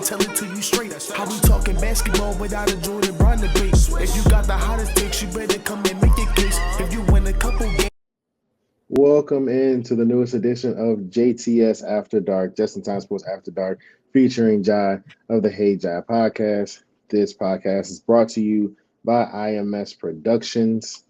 tell it to you straight. How we talking basketball without a Jordan Brown debate? If you got the hottest takes, you better come and make your case. If you win a couple games. Welcome into the newest edition of JTS After Dark, Jtimesports After Dark, featuring Jai of the Hey Jai podcast. This podcast is brought to you by imsproductions.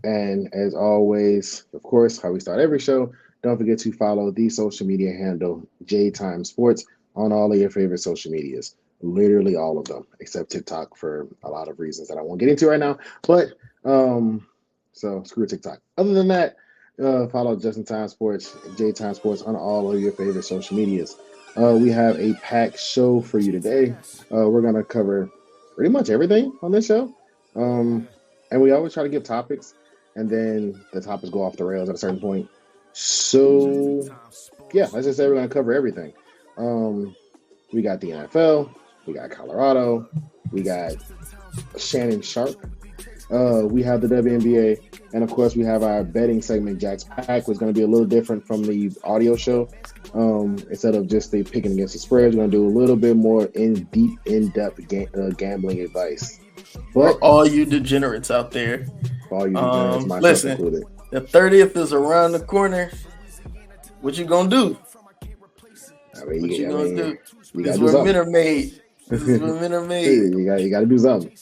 And as always, of course, how we start every show, don't forget to follow the social media handle Jtimesports on all of your favorite social medias. Literally all of them, except TikTok for a lot of reasons that I won't get into right now. But so screw TikTok. Other than that, follow Jtimesports, Jtimesports on all of your favorite social medias. We have a packed show for you today. We're going to cover pretty much everything on this show. And we always try to give topics, and then the topics go off the rails at a certain point. So, yeah, let's just say we're going to cover everything. We got the NFL, we got Colorado, we got Shannon Sharp, we have the WNBA, and of course we have our betting segment, Jack's Pack, which is going to be a little different from the audio show. Instead of just the picking against the spreads, we're going to do a little bit more in-depth gambling advice. But for all you degenerates out there, all you degenerates, myself listen, included. The 30th is around the corner. What you gonna do? What you gonna do? This is where men are made. This is where men are made. You got to do something.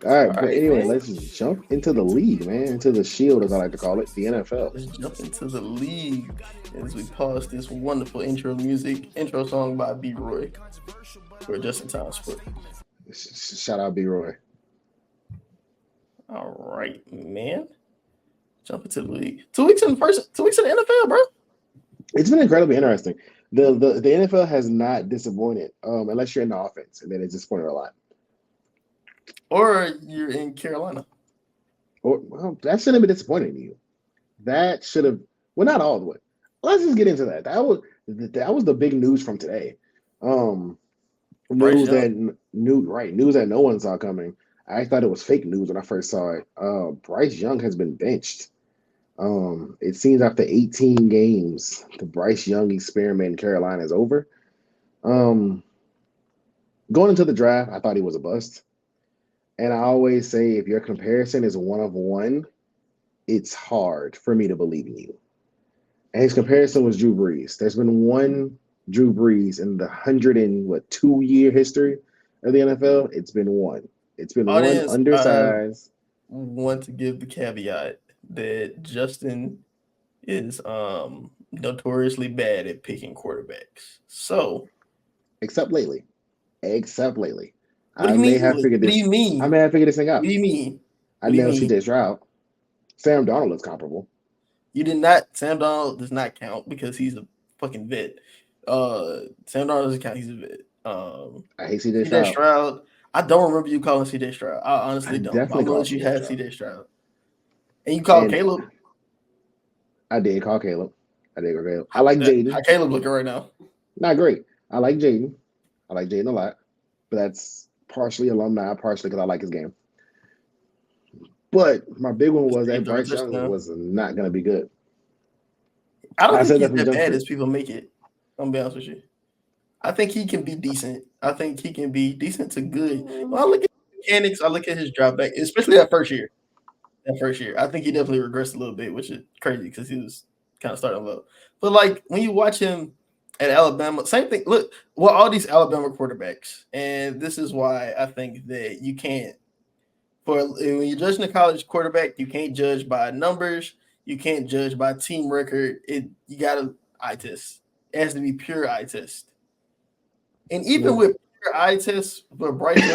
All right, but anyway, let's just jump into the league, man. Into the shield, as I like to call it, the NFL. Let's jump into the league as we pause this wonderful intro song by B. Roy for Jtimesports. Shout out B. Roy. All right, man. Jump into the league. 2 weeks in the NFL, bro. It's been incredibly interesting. The NFL has not disappointed, unless you're in the offense, and then it's disappointed a lot. Or you're in Carolina. Well, that shouldn't be disappointing to you. That should have. Well, not all the way. Let's just get into that. That was the big news from today. News that no one saw coming. I thought it was fake news when I first saw it. Bryce Young has been benched. It seems after 18 games, the Bryce Young experiment in Carolina is over. Going into the draft, I thought he was a bust. And I always say, if your comparison is one of one, it's hard for me to believe in you. And his comparison was Drew Brees. There's been one Drew Brees in the 102-year history of the NFL. It's been one. It's been one undersized. I want to give the caveat that Justin is notoriously bad at picking quarterbacks. So, except lately. What do you mean? What do you mean? I may have figured this thing out. What do you mean? I know CJ Stroud. Sam Darnold looks comparable. You did not. Sam Darnold does not count because he's a fucking vet. Sam Darnold doesn't count. He's a vet. I hate CJ Stroud. I don't remember you calling CJ Stroud. I honestly don't. I'm gonna let you have CJ Stroud. And you called Caleb. I did call Caleb. I like Jaden. How Caleb looking right now? Not great. I like Jaden. a lot. But that's partially alumni, partially because I like his game. But my big one was that Bryce Young was not going to be good. I don't think he's that bad as people make it. I'm going to be honest with you. I think he can be decent. I think he can be decent to good. When I look at his mechanics, I look at his drop back, especially that first year. I think he definitely regressed a little bit, which is crazy because he was kind of starting low. But, like, when you watch him at Alabama, same thing. Look, well, all these Alabama quarterbacks, and this is why I think that you can't, when you're judging a college quarterback, you can't judge by numbers. You can't judge by team record. You got to eye test. It has to be pure eye test. And even with pure eye test for Bryce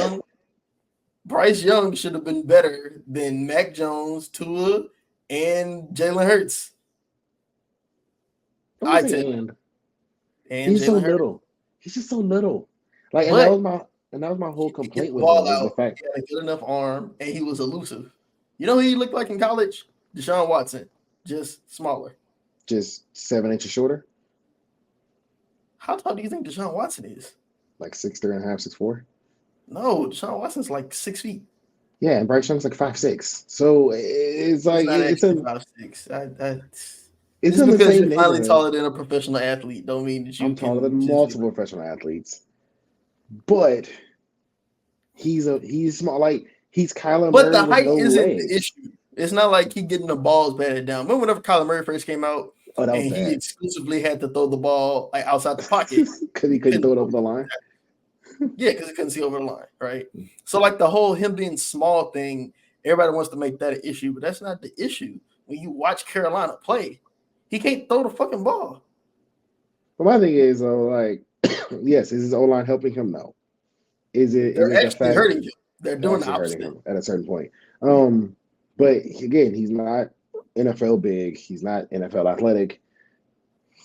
Young should have been better than Mac Jones, Tua, and Jalen Hurts. Eye test. And he's so little. He's just so little. Like, and that was my whole complaint with him. Was the fact he had a good enough arm and he was elusive. You know who he looked like in college? Deshaun Watson, just smaller. Just 7 inches shorter. How tall do you think Deshaun Watson is? Like 6'3.5", 6'4"? No, Deshaun Watson's like 6 feet. Yeah, and Bryce Young's like 5'6". So it's like it's 5'6". It's just in the because same you're finally neighborhood. taller than a professional athlete don't mean that you I'm taller can than multiple professional athletes, but he's small. Like he's Kyler But Murray the with height no isn't the legs. issue. It's not like he getting the balls batted down. Remember whenever Kyler Murray first came out Oh, that was and he bad exclusively had to throw the ball like outside the pocket because he couldn't throw it over the line. Yeah, because he couldn't see over the line, right? So like the whole him being small thing, everybody wants to make that an issue, but that's not the issue. When you watch Carolina play, he can't throw the fucking ball. But my thing is, like, yes, is his O line helping him? No. Is it They're the actually fact hurting him. They're doing the actually hurting opposite. him at a certain point? But again, he's not NFL big. He's not NFL athletic.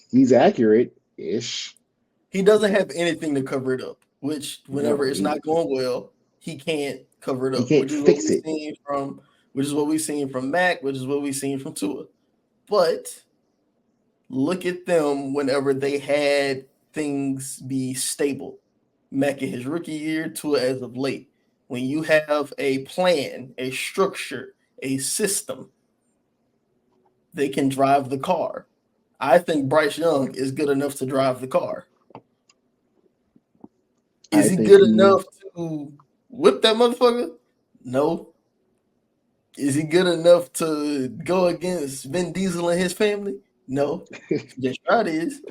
He's accurate ish. He doesn't have anything to cover it up, which whenever No, it's not going well, he can't cover it he up, can't fix it. which is what we've seen from Mac, which is what we've seen from Tua. But look at them whenever they had things be stable. Mac in his rookie year, Tua as of late. When you have a plan, a structure, a system, they can drive the car. I think Bryce Young is good enough to drive the car. Is he good enough to whip that motherfucker? No. Is he good enough to go against Vin Diesel and his family? No. Just Stroud is.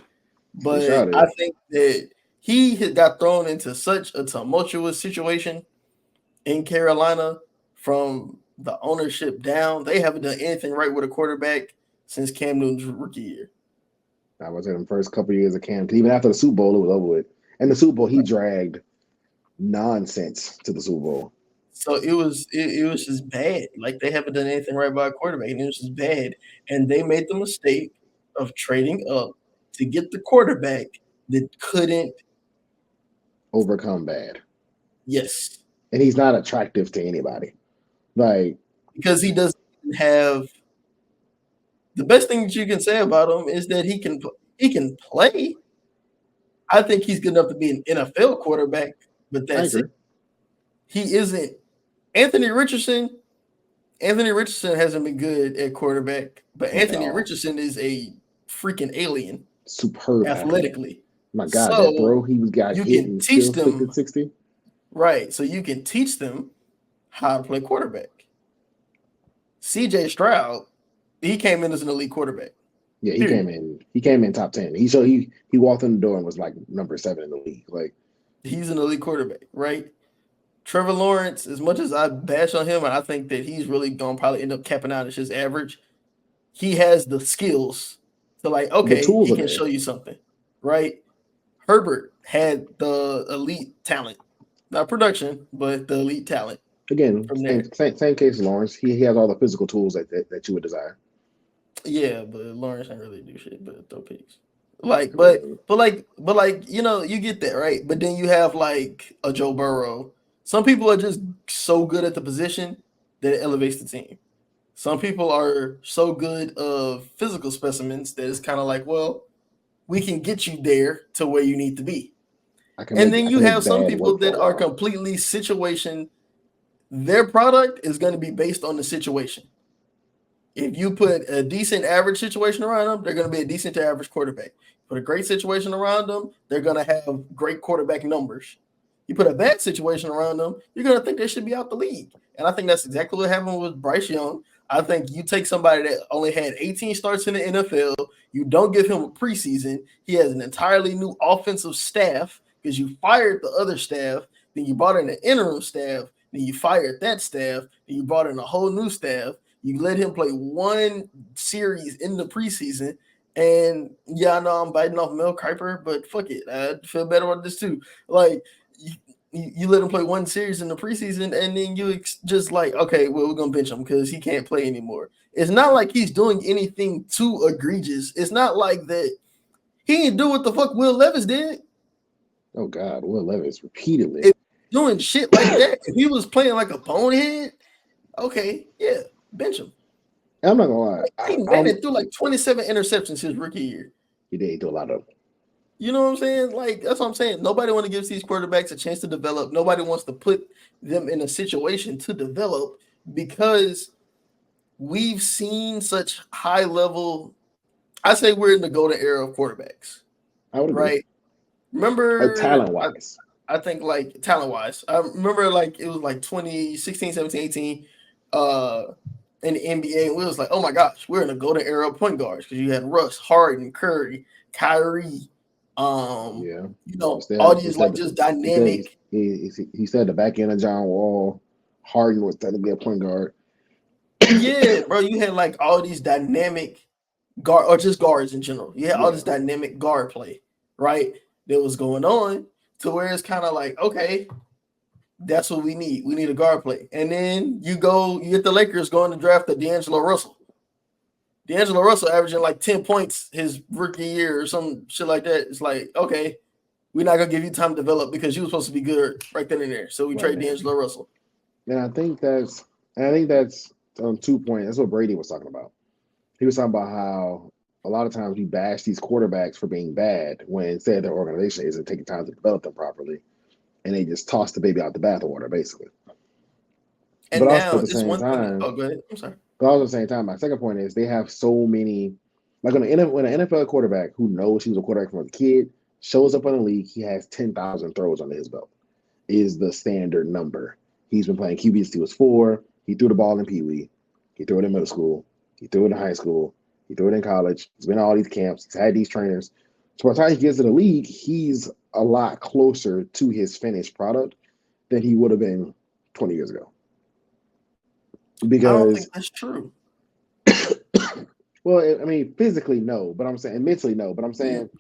But I think that he had got thrown into such a tumultuous situation in Carolina from the ownership down. They haven't done anything right with a quarterback since Cam Newton's rookie year. I was in the first couple of years of Cam. Even after the Super Bowl, it was over with. And the Super Bowl, he dragged nonsense to the Super Bowl. So it was just bad. Like they haven't done anything right by a quarterback, and it was just bad. And they made the mistake of trading up to get the quarterback that couldn't overcome bad. Yes. And he's not attractive to anybody. Like because he doesn't have the best thing that you can say about him is that he can play. I think he's good enough to be an NFL quarterback, but that's it. He isn't Anthony Richardson hasn't been good at quarterback, but Anthony Richardson is a freaking alien. Superb athletically. Athlete. My God, that bro, he was got hit and still stick 60. Right. So you can teach them how to play quarterback. CJ Stroud, he came in as an elite quarterback. Yeah, he came in top 10. He walked in the door and was like number 7 in the league. Like he's an elite quarterback, right? Trevor Lawrence, as much as I bash on him, and I think that he's really gonna probably end up capping out as his average, he has the skills to he can show you something, right? Herbert had the elite talent, not production, but the elite talent. Again, same case as Lawrence. He has all the physical tools that you would desire. Yeah, but Lawrence ain't really do shit but throw picks. But you get that, right? But then you have like a Joe Burrow. Some people are just so good at the position that it elevates the team. Some people are so good of physical specimens that it's kind of like, well, we can get you there to where you need to be. And then you have some people that are completely situation. Their product is going to be based on the situation. If you put a decent average situation around them, they're going to be a decent to average quarterback. Put a great situation around them, they're going to have great quarterback numbers. You put a bad situation around them, you're going to think they should be out the league. And I think that's exactly what happened with Bryce Young. I think you take somebody that only had 18 starts in the NFL, you don't give him a preseason, he has an entirely new offensive staff because you fired the other staff, then you brought in an interim staff, then you fired that staff, then you brought in a whole new staff. You let him play one series in the preseason, and yeah, I know I'm biting off Mel Kiper, but fuck it, I feel better about this too. Like you let him play one series in the preseason, and then you just like, okay, well, we're gonna bench him because he can't play anymore. It's not like he's doing anything too egregious. It's not like that. He didn't do what the fuck Will Levis did. Oh God, Will Levis repeatedly doing shit like that. If he was playing like a bonehead, okay, yeah, bench him. I'm not gonna lie. He ran through like 27 interceptions his rookie year. He did do a lot of them. You know what I'm saying? Like, that's what I'm saying. Nobody want to give these quarterbacks a chance to develop. Nobody wants to put them in a situation to develop because we've seen such high level I say we're in the golden era of quarterbacks. I would agree. Right? Remember, talent wise. I think like talent wise. I remember like it was like 2016, 17, 18 in the NBA. And we was like, oh my gosh, we're in a golden era of point guards because you had Russ, Harden, Curry, Kyrie, you know, all these like just dynamic. He said the back end of John Wall, Harden was technically a point guard. Yeah, bro, you had like all these dynamic guard or just guards in general. You had all this dynamic guard play, right? That was going on to where it's kind of like, okay, that's what we need. We need a guard play. And then you get the Lakers going to draft the D'Angelo Russell. D'Angelo Russell averaging like 10 points his rookie year or some shit like that. It's like, okay, we're not going to give you time to develop because you were supposed to be good right then and there. So we trade D'Angelo Russell. And I think that's 2 points. That's what Brady was talking about. He was talking about how a lot of times we bash these quarterbacks for being bad when instead their organization isn't taking time to develop them properly. And they just toss the baby out the bathwater, basically. And but now, also at the same time, go ahead. I'm sorry. But also at the same time, my second point is they have so many, like when an NFL quarterback who knows he was a quarterback from a kid shows up in the league, he has 10,000 throws under his belt. Is the standard number. He's been playing QB since he was 4. He threw the ball in Pee Wee. He threw it in middle school. He threw it in high school. He threw it in college. He's been in all these camps. He's had these trainers. So by the time he gets to the league, he's a lot closer to his finished product than he would have been 20 years ago. Because I don't think that's true. Well, I mean, physically, no. But I'm saying mentally, no. But I'm saying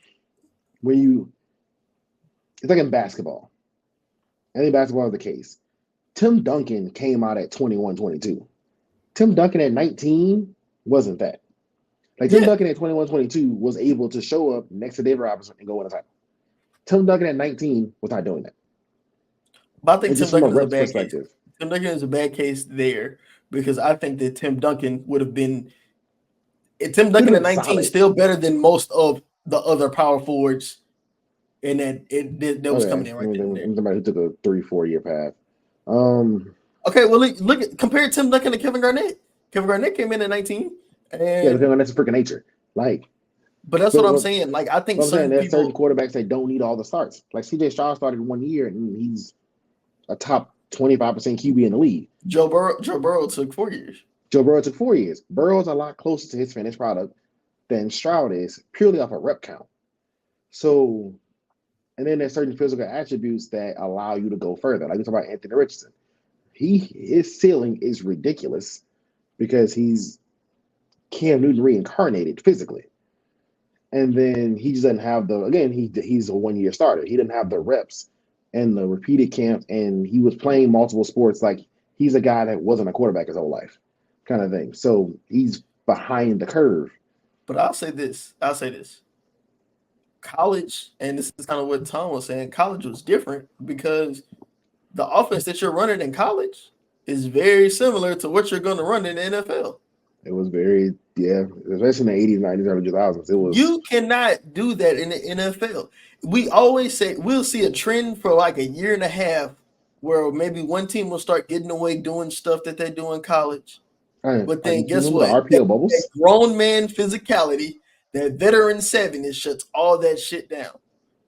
when it's like in basketball. I think basketball is the case. Tim Duncan came out at 21, 22. Tim Duncan at 19 wasn't that. Like Tim Duncan at 21, 22 was able to show up next to David Robinson and go win a title. Tim Duncan at 19 was not doing that. But I think Tim Duncan is a bad case. Tim Duncan is a bad case there because I think that Tim Duncan would have been Tim Duncan at 19 solid. Still better than most of the other power forwards and that was coming in right there. Somebody who took a 3-4 year path. Okay, well look compare Tim Duncan to Kevin Garnett. Kevin Garnett came in at 19. And Kevin Garnett's a freaking nature. Like, but that's what I'm saying. Like, I think there's certain quarterbacks that don't need all the starts. Like CJ Stroud started 1 year and he's a top 25% QB in the league. Joe Burrow took 4 years. Joe Burrow took 4 years. Burrow's a lot closer to his finished product than Stroud is, purely off a rep count. So, and then there's certain physical attributes that allow you to go further. Like you talk about Anthony Richardson. His ceiling is ridiculous because he's Cam Newton reincarnated physically. And then he just doesn't have he's a 1 year starter. He didn't have the reps and the repeated camp, and he was playing multiple sports. Like he's a guy that wasn't a quarterback his whole life kind of thing. So he's behind the curve. But I'll say this. College, and this is kind of what Tom was saying, college was different because the offense that you're running in college is very similar to what you're going to run in the NFL. It was very, especially in the 80s, 90s, early 2000s. It was. You cannot do that in the NFL. We always say we'll see a trend for like a year and a half where maybe one team will start getting away doing stuff that they do in college. But then guess what? The RPO bubbles? That grown man physicality, that veteran savviness shuts all that shit down.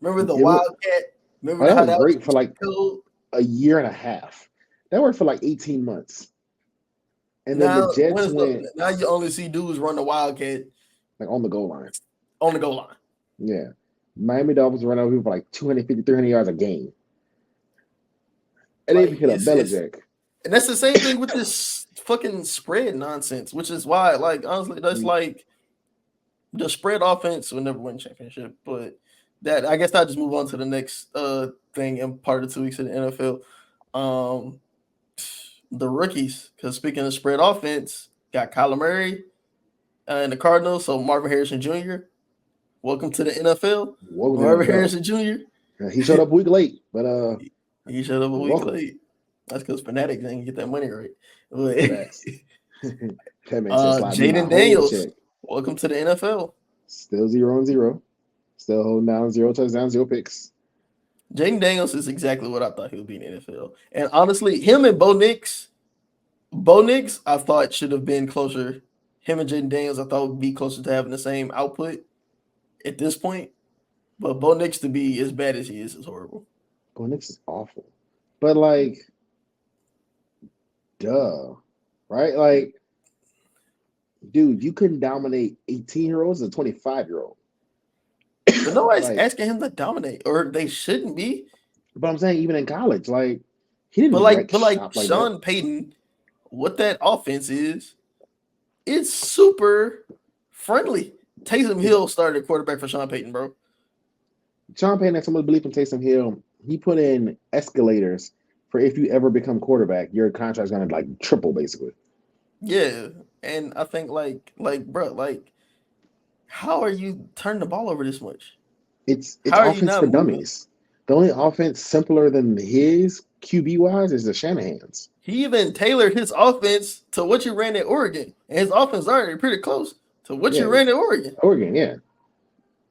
Remember the Wildcat? Remember that was great for like a year and a half. That worked for like 18 months. And then the Jets went. Now you only see dudes run the Wildcat. Like on the goal line. On the goal line. Yeah. Miami Dolphins run over people for like 250, 300 yards a game. And they hit a Belichick. And that's the same thing with this fucking spread nonsense, which is why, like, honestly, that's like the spread offense will never win championship. But that, I guess I'll just move on to the next thing in part of the 2 weeks of the NFL. The rookies, because speaking of spread offense, got Kyler Murray and the Cardinals, so Marvin Harrison Jr. Welcome to the NFL. Marvin Harrison Jr. He showed up a week late, but he showed up a week late. That's because Fanatics didn't get that money right. Jaden Daniels, welcome to the NFL. Still 0-0. Still holding down 0 touchdowns, 0 picks. Jaden Daniels is exactly what I thought he would be in the NFL. And honestly, him and Bo Nix, I thought should have been closer him and Jaden Daniels, I thought would be closer to having the same output at this point. But Bo Nix to be as bad as he is horrible. Bo Nix is awful. But like, duh. Right? Like, dude, you couldn't dominate 18-year-olds and 25-year-old. But nobody's asking him to dominate, or they shouldn't be. But I'm saying even in college, like he didn't. But like Sean Payton, what that offense is, it's super friendly. Taysom Hill started quarterback for Sean Payton, bro. Sean Payton had so much belief in Taysom Hill. He put in escalators for if you ever become quarterback, your contract's gonna like triple basically. Yeah, and I think like bro, like how are you turning the ball over this much? It's offense for dummies. The only offense simpler than his QB wise is the Shanahan's. He even tailored his offense to what you ran at Oregon, and his offense already pretty close to what you ran at Oregon. Oregon, yeah.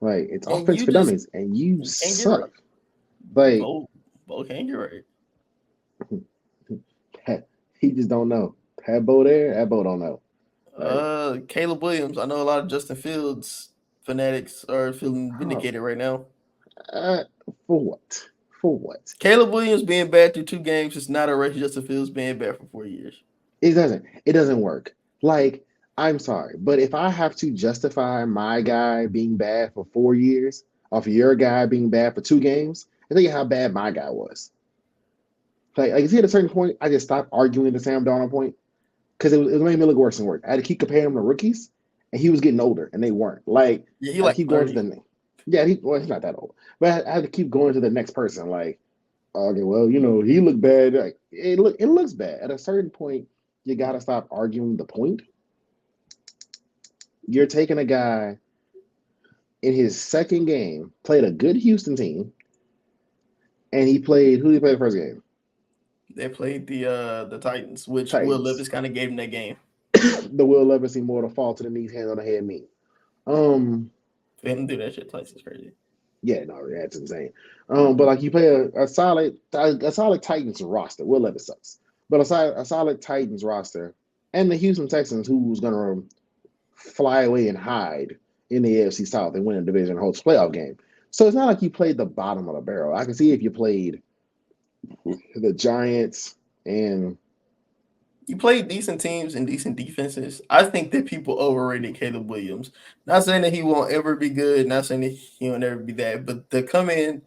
Like it's offense for dummies, and you suck. Like Bo can't get right. He just don't know. Had Bo there, that Bo don't know. Like, Caleb Williams. I know a lot of Justin Fields fanatics are feeling vindicated right now. For what? For what? Caleb Williams being bad through 2 games is not a race. Justin Fields being bad for 4 years. It doesn't work. Like, I'm sorry, but if I have to justify my guy being bad for 4 years off of your guy being bad for 2 games, I think of how bad my guy was. Like you see, at a certain point, I just stopped arguing the Sam Darnold point because it made me look worse and worse. I had to keep comparing him to rookies, and he was getting older, and they weren't. Like, he keep going to the. Yeah, he's not that old, but I had to keep going to the next person. Like, okay, well, he looked bad. Like, it looks bad. At a certain point, you got to stop arguing the point. You're taking a guy in his second game, played a good Houston team, and who did he play the first game? They played the Titans, which Will Levis kind of gave him that game. The Will Levis immortal fall to the knees, hand on the head meme. For him to do that shit twice is crazy. Yeah, no, that's insane. But like you play a solid Titans roster. Will Levis sucks, but a solid Titans roster, and the Houston Texans, who's gonna fly away and hide in the AFC South and win a division and host playoff game. So it's not like you played the bottom of the barrel. I can see if you played the Giants and you played decent teams and decent defenses. I think that people overrated Caleb Williams. Not saying that he won't ever be good, not saying that he won't ever be that, but to come in,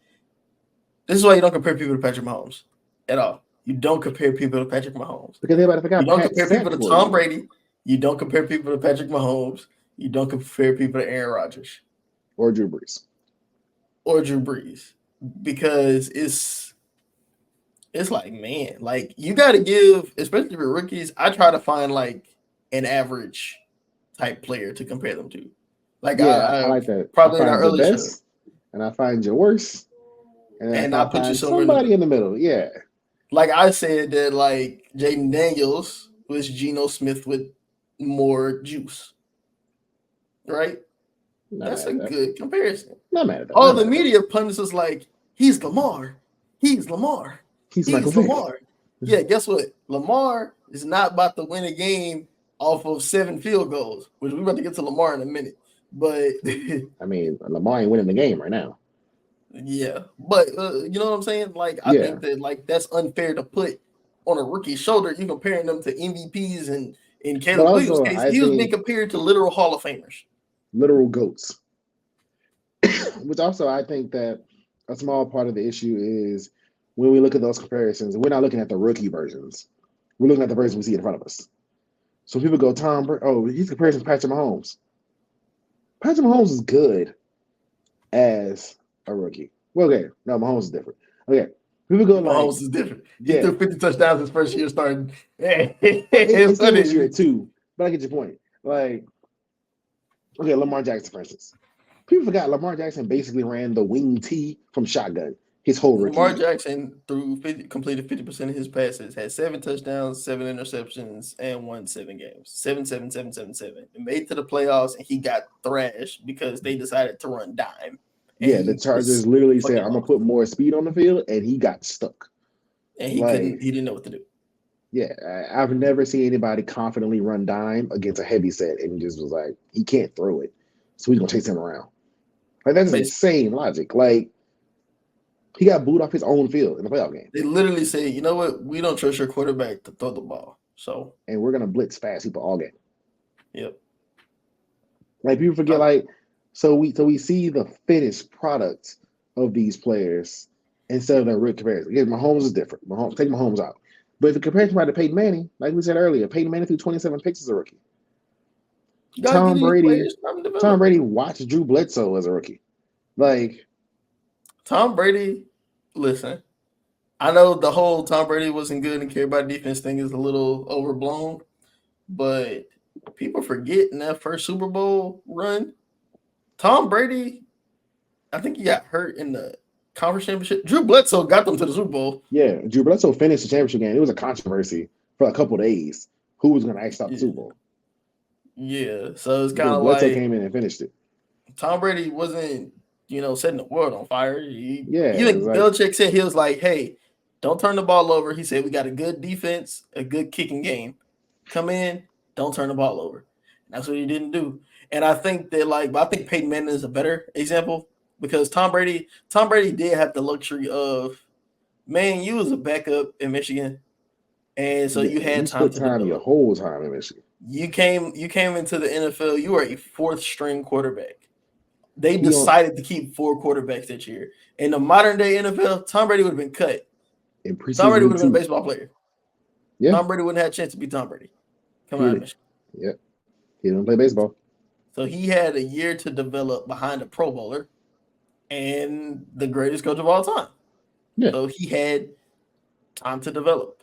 this is why you don't compare people to Patrick Mahomes at all. You don't compare people to Patrick Mahomes. Because everybody forgot. You don't compare people to Tom Brady. You don't compare people to Patrick Mahomes. You don't compare people to Aaron Rodgers. Or Drew Brees. Because it's like, man, like you got to give, especially for rookies, I try to find like an average type player to compare them to. Like, I like that. Probably in our early best, and I find your worst, and I put you somebody in the middle. Yeah. Like I said that like Jaden Daniels was Geno Smith with more juice. Right? That's a good comparison. Not mad at that. All the media pundits is like, he's Lamar. He's Lamar. He's Lamar. Yeah, guess what? Lamar is not about to win a game off of 7 field goals, which we're about to get to Lamar in a minute. But I mean, Lamar ain't winning the game right now. Yeah, but you know what I'm saying? Like, I think that like that's unfair to put on a rookie's shoulder. You comparing them to MVPs and in Caleb Williams' case, he was being compared to literal Hall of Famers, literal GOATs. Which also, I think that a small part of the issue is when we look at those comparisons, we're not looking at the rookie versions. We're looking at the version we see in front of us. So people go, he's comparing to Patrick Mahomes. Patrick Mahomes is good as a rookie. Well, okay. No, Mahomes is different. Okay. People go like, Mahomes is different. He threw 50 touchdowns his first year starting. It's this year too. But I get your point. Like, okay, Lamar Jackson, for instance. People forgot Lamar Jackson basically ran the wing T from shotgun his whole rookie. Lamar Jackson completed 50% of his passes, had 7 touchdowns, 7 interceptions, and won 7 games. 7-7-7-7-7. It made to the playoffs, and he got thrashed because they decided to run dime. Yeah, the Chargers literally said, I'm going to put more speed on the field, and he got stuck. And he didn't know what to do. Yeah, I've never seen anybody confidently run dime against a heavy set and just was like, he can't throw it, so he's gonna chase him around. Like that's insane logic. Like he got booed off his own field in the playoff game. They literally say, you know what, we don't trust your quarterback to throw the ball, and we're gonna blitz fast people all game. Yep. Like people forget, like so we see the finished product of these players instead of their real comparison. Again, Mahomes is different. Take Mahomes out. But if the comparison to Peyton Manning, like we said earlier, Peyton Manning threw 27 picks as a rookie. Tom Brady watched Drew Bledsoe as a rookie. Like Tom Brady, listen, I know the whole Tom Brady wasn't good and care about defense thing is a little overblown, but people forget in that first Super Bowl run, Tom Brady, I think he got hurt in the conference championship. Drew Bledsoe got them to the Super Bowl. Yeah, Drew Bledsoe finished the championship game. It was a controversy for a couple of days. Who was going to actually stop the Super Bowl? Yeah, so it's kind of Bledsoe like came in and finished it. Tom Brady wasn't, setting the world on fire. Even Belichick said, he was like, hey, don't turn the ball over. He said, we got a good defense, a good kicking game. Come in, don't turn the ball over. And that's what he didn't do. And I think that, I think Peyton Manning is a better example because Tom Brady did have the luxury of, man, you was a backup in Michigan. And so you had time to develop. Your whole time in Michigan. You came into the NFL, you were a fourth string quarterback. They decided to keep 4 quarterbacks that year. In the modern day NFL, Tom Brady would have been cut. Tom Brady would have been a baseball player. Yeah. Tom Brady wouldn't have a chance to be Tom Brady. Come on, Michigan. Yep. He didn't play baseball. So he had a year to develop behind a Pro Bowler and the greatest coach of all time. Yeah. So he had time to develop.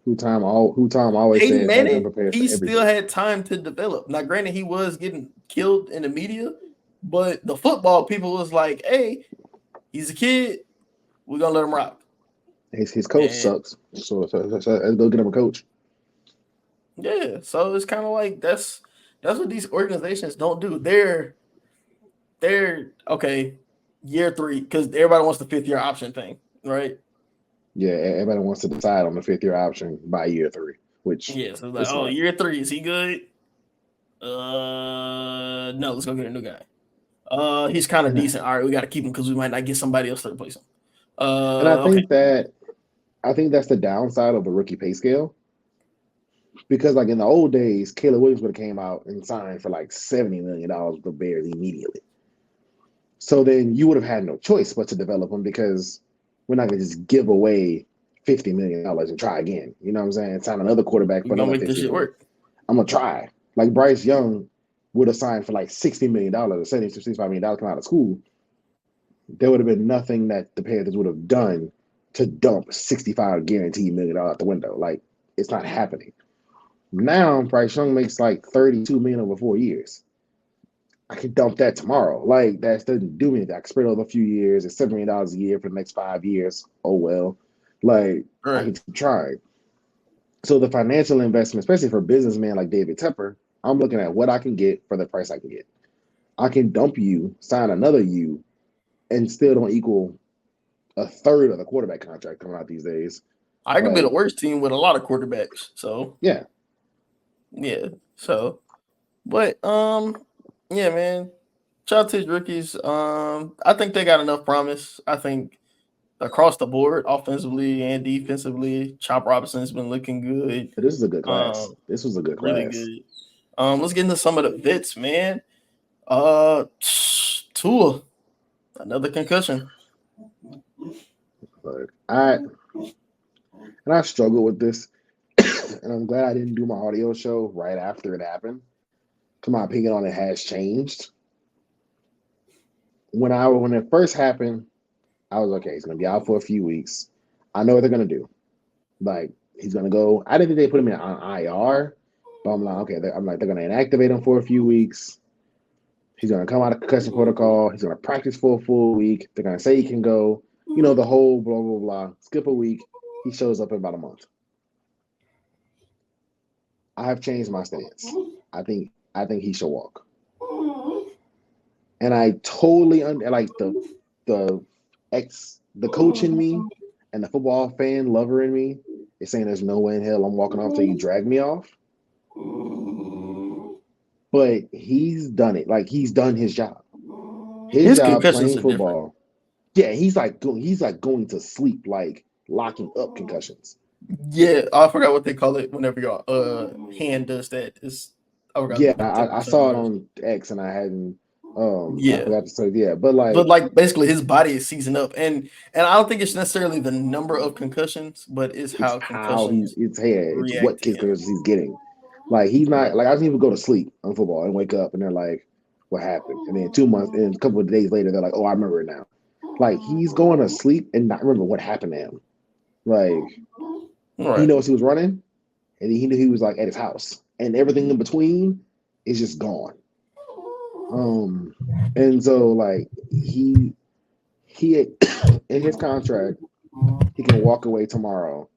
Who Tom always Peyton Manning, he still had time to develop. Now, granted, he was getting killed in the media, but the football people was like, hey, he's a kid. We're going to let him rock. His coach sucks. So let's go get him a coach. Yeah. So it's kind of like that's what these organizations don't do. They're okay, year 3, because everybody wants the 5th-year option thing, right? Yeah, everybody wants to decide on the 5th-year option by year 3, which so year 3, is he good? No, let's go get a new guy. He's kind of decent. All right, we got to keep him because we might not get somebody else to replace him. And I think that's the downside of the rookie pay scale. Because in the old days, Caleb Williams would have came out and signed for $70 million with the Bears immediately. So then you would have had no choice but to develop him because we're not going to just give away $50 million and try again. You know what I'm saying? Sign another quarterback for another $50 million. I'm going to try. Like Bryce Young would have signed for $60 million or $65 million coming out of school. There would have been nothing that the Panthers would have done to dump $65 guaranteed million out the window. It's not happening. Now Bryce Young makes $32 million over 4 years. I could dump that tomorrow. That doesn't do anything. I can spread over a few years. It's $7 million a year for the next 5 years. Oh well. I can keep trying. So the financial investment, especially for a businessman like David Tepper, I'm looking at what I can get for the price I can get. I can dump you, sign another you, and still don't equal a third of the quarterback contract coming out these days. I could be the worst team with a lot of quarterbacks. So yeah. So, but yeah, man. Shout out to these rookies. I think they got enough promise. I think across the board, offensively and defensively, Chop Robinson's been looking good. This is a good class. This was a good class. Really good. Let's get into some of the bits, man. Tua, another concussion. I struggle with this, and I'm glad I didn't do my audio show right after it happened. My opinion on it has changed. When it first happened, I was okay. He's gonna be out for a few weeks. I know what they're gonna do. He's gonna go. I didn't think they put him on IR, but I'm like, okay. They're gonna inactivate him for a few weeks. He's gonna come out of concussion protocol. He's gonna practice for a full week. They're gonna say he can go. The whole blah blah blah. Skip a week. He shows up in about a month. I have changed my stance. I think he should walk. And I totally the coach in me and the football fan lover in me is saying there's no way in hell I'm walking off till you drag me off. But he's done it. Like he's done his job. His job playing football. Different. Yeah, he's like going to sleep, like locking up concussions. Yeah, I forgot what they call it whenever your hand does that. I saw it on X and I hadn't. I forgot to say but basically his body is seizing up, and I don't think it's necessarily the number of concussions, but it's how concussions. It's what concussions he's getting. Like he's not like I don't even go to sleep on football and wake up and they're like, what happened? And then 2 months and a couple of days later they're like, oh, I remember it now. Like he's going to sleep and not remember what happened to him. Like he knows he was running, and he knew he was like at his house, and everything in between is just gone. And so like he in his contract, he can walk away tomorrow,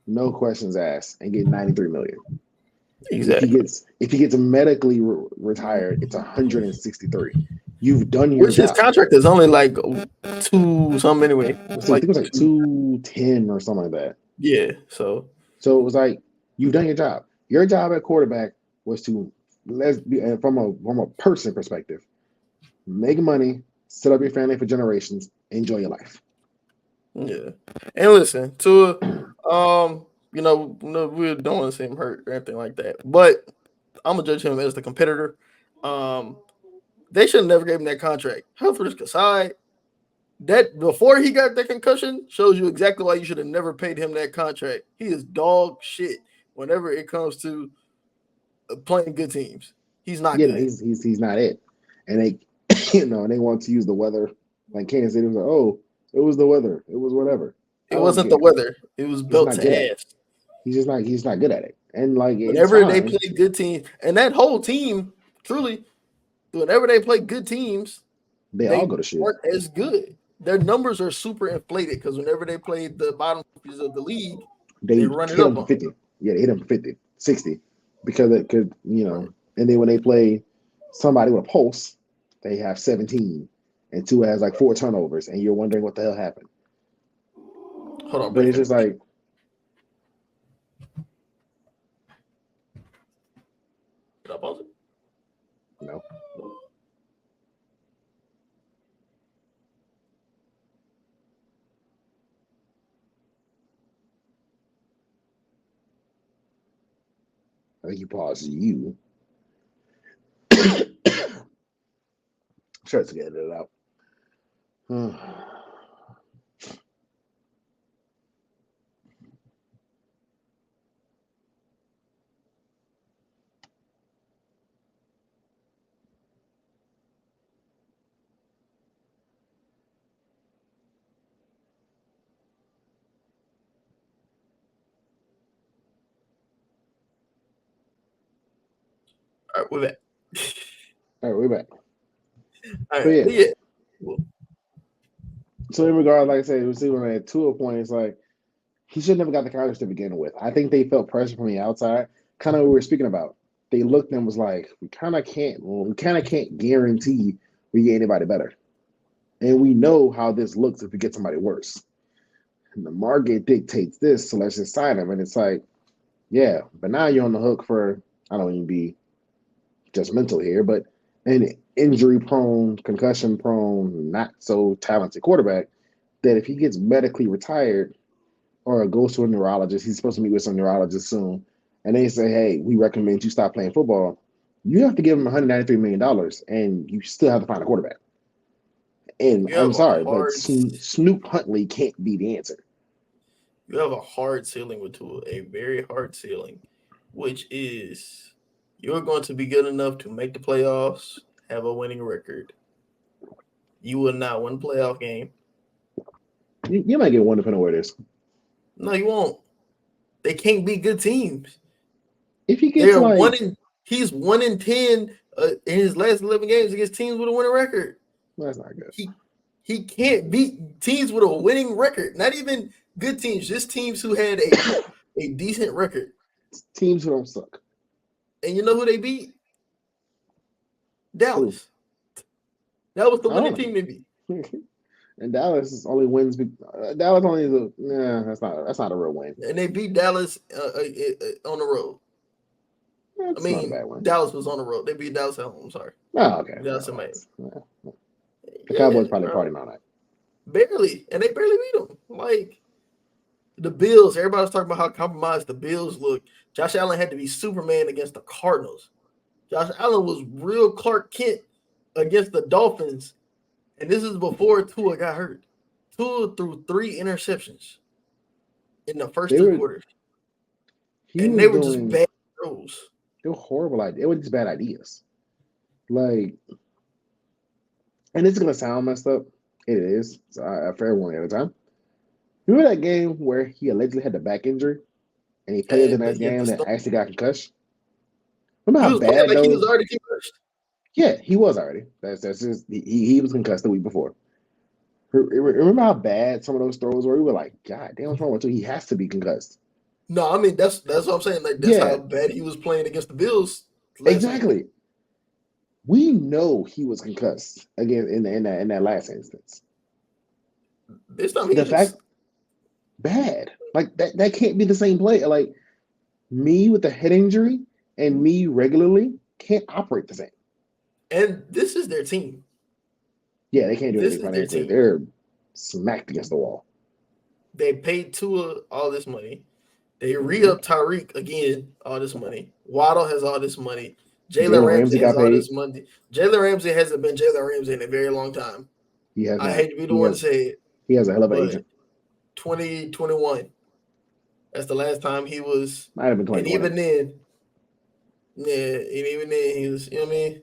no questions asked, and get $93 million. Exactly. If he gets medically retired, it's 163. You've done your job. His contract is only like 2 something anyway. I think it was like 210 or something like that. Yeah. So it was like you've done your job. Your job at quarterback was to from a person perspective, make money, set up your family for generations, enjoy your life. Yeah. And listen, to we don't want to see him hurt or anything like that. But I'm gonna judge him as the competitor. They should have never gave him that contract. Health risk aside, that before he got that concussion shows you exactly why you should have never paid him that contract. He is dog shit whenever it comes to playing good teams. He's not good. He's not it. And they and they want to use the weather. Like Kansas City was like, oh, it was the weather. It was whatever. It wasn't the weather. It was built to ass. He's not good at it. And like whenever they play good teams, and that whole team, truly, whenever they play good teams, they all go to shit. Aren't as good. Their numbers are super inflated because whenever they play the bottom of the league, they run it up 50. Yeah, they hit them for 50, 60. Because it could, and then when they play somebody with a pulse, they have 17 and Tua has like 4 turnovers, and you're wondering what the hell happened. Hold on, but it's just like did I pause it? No. I think you paused you. Try to get it out. All right, we're back. All right, we're back. All right, yeah. So in regard, like I said, we see when at 2 points, like he should never got the contract to begin with. I think they felt pressure from the outside, kind of what we were speaking about. They looked and was like, we kind of can't guarantee we get anybody better, and we know how this looks if we get somebody worse. And the market dictates this, so let's just sign him. And it's like, yeah, but now you're on the hook for, I don't even be just mental here, but an injury-prone, concussion-prone, not so talented quarterback that if he gets medically retired or goes to a neurologist, he's supposed to meet with some neurologist soon, and they say, hey, we recommend you stop playing football, you have to give him $193 million, and you still have to find a quarterback. And I'm sorry, but Snoop Huntley can't be the answer. You have a hard ceiling with Tua, a very hard ceiling, which is you're going to be good enough to make the playoffs, have a winning record. You will not win a playoff game. You might get one depending on where it is. No, you won't. They can't be good teams. If he gets he's 1-10 in his last 11 games against teams with a winning record. That's not good. He can't beat teams with a winning record. Not even good teams, just teams who had a decent record. Teams who don't suck. And you know who they beat? Dallas. That was the winning team they beat. And Dallas only wins. Dallas only is that's not a real win. And they beat Dallas on the road. That's not a bad one. Dallas was on the road. They beat Dallas at home. I'm sorry. Oh, okay. Dallas at Miami. The Cowboys probably partying on that. Barely, and they barely beat them. Like the Bills, everybody was talking about how compromised the Bills look. Josh Allen had to be Superman against the Cardinals. Josh Allen was real Clark Kent against the Dolphins, and this is before Tua got hurt. Tua threw 3 interceptions in the first 2 quarters, and they were just bad throws. They were horrible ideas. It was just bad ideas. Like, and it's gonna sound messed up. It is. So a fair warning at a time. Remember that game where he allegedly had the back injury and he played the next game that actually got concussed? Remember how bad those? He was already concussed. Yeah, he was already. That's just he was concussed the week before. Remember how bad some of those throws were? We were like, God damn, what's wrong with you? He has to be concussed. No, I mean that's what I'm saying. Like that's how bad he was playing against the Bills. Exactly. Week. We know he was concussed again in that last instance. This time the fact bad. Like that can't be the same play. Like me with a head injury and me regularly can't operate the same. And this is their team. Yeah, they can't do anything financially. They're smacked against the wall. They paid Tua all this money. They re-up Tyreek again, all this money. Waddle has all this money. Jalen Ramsey has all this money. Jalen Ramsey hasn't been Jalen Ramsey in a very long time. I hate to be the one to say it. He has a hell of an agent. 2021. That's the last time he was. Might have been 2020. And even then, he was, you know what I mean?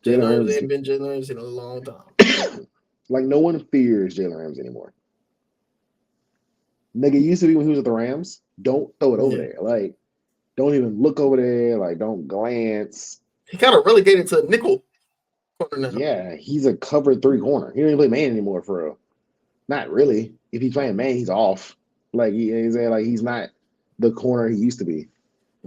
Jalen Ramsey ain't been Jalen Ramsey in a long time. Like, no one fears Jalen Ramsey anymore. Nigga, used to be when he was at the Rams. Don't throw it over there. Like, don't even look over there. Like, don't glance. He kind of relegated to a nickel corner now. Yeah, he's a covered 3 corner. He don't even play man anymore for real. Not really. If he's playing man, he's off. Like, he's not the corner he used to be.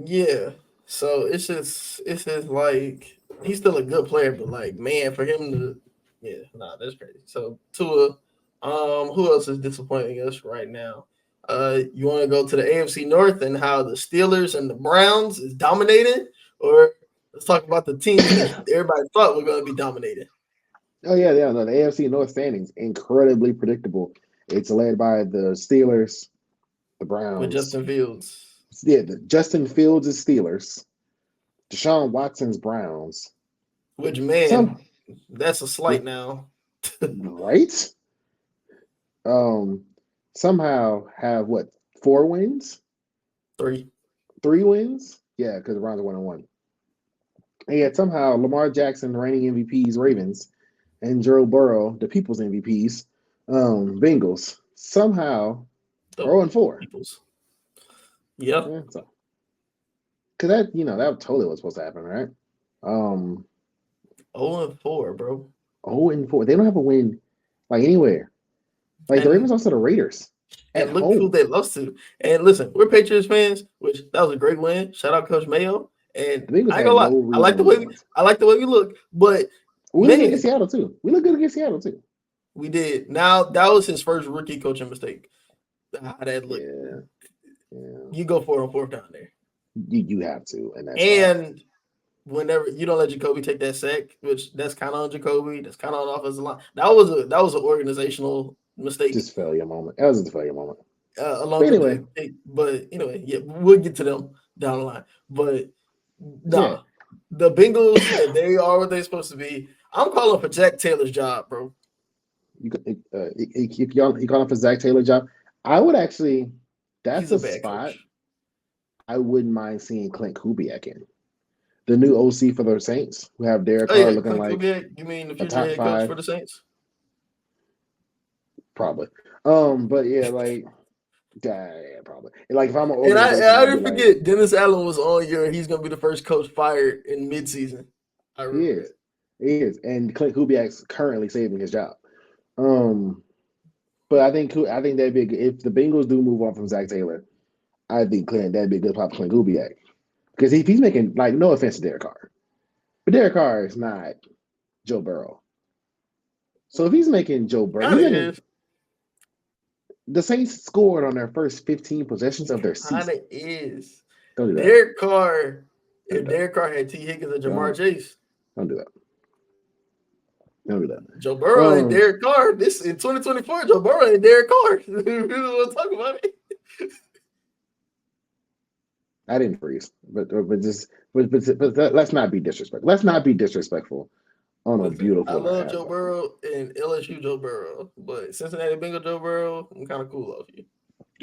Yeah. So it's just like he's still a good player, but like, man, for him to that's crazy. So Tua, who else is disappointing us right now? You want to go to the AFC North and how the Steelers and the Browns is dominating, or let's talk about the teams that everybody thought were going to be dominated? Oh yeah. No, the AFC North standings incredibly predictable. It's led by the Steelers, the Browns, with Justin Fields. Yeah, Justin Fields is Steelers, Deshaun Watson's Browns. Which that's a slight now, right? Somehow have 4 wins? 3 wins? Yeah, because the Browns are 1-1. And yet somehow Lamar Jackson, reigning MVPs, Ravens, and Joe Burrow, the people's MVPs, Bengals, somehow 0-4. Yep. Yeah, so. Cause that totally was supposed to happen, right? 0-4, bro. 0-4. They don't have a win like anywhere. Like the Ravens lost to the Raiders. And look who they lost to. And listen, we're Patriots fans, which that was a great win. Shout out Coach Mayo. And I ain't gonna lie, I like the way we look. But we look against Seattle too. We look good against Seattle too. We did. Now that was his first rookie coaching mistake. How that looked. Yeah. You go for it on 4th down there. You have to, and fine. Whenever you don't let Jacoby take that sack, which that's kind of on Jacoby, that's kind of on offensive line. That was an organizational mistake. Just failure moment. That was a failure moment. But anyway, we'll get to them down the line. But the Bengals, they are what they're supposed to be. I'm calling for Zach Taylor's job, bro. If you calling for Zach Taylor's job, I would actually. That's a spot coach. I wouldn't mind seeing Clint Kubiak in. The new OC for the Saints, who have Derek Carr looking Clint like Kubiak, you mean the future head coach for the Saints? Probably. But yeah, like probably. Like if I'm an I didn't forget Dennis Allen was on your he's gonna be the first coach fired in midseason. He is. And Clint Kubiak's currently saving his job. But I think that'd be if the Bengals do move on from Zach Taylor, I think that'd be a good spot for Clint Kubiak. Because if he's making, like, no offense to Derek Carr, but Derek Carr is not Joe Burrow. So if he's making Joe Burrow, the Saints scored on their first 15 possessions of their season. Kinda is. Don't do that. Derek Carr. If Derek Carr had T. Higgins and Jamar Chase. Don't do that. Don't do that. Joe Burrow and Derek Carr. This in 2024, Joe Burrow and Derek Carr. We don't want to talk about it. I didn't freeze, but let's not be disrespectful. Let's not be disrespectful on a beautiful. I love Joe Burrow and LSU Joe Burrow, but Cincinnati Bengals Joe Burrow, I'm kind of cool off you.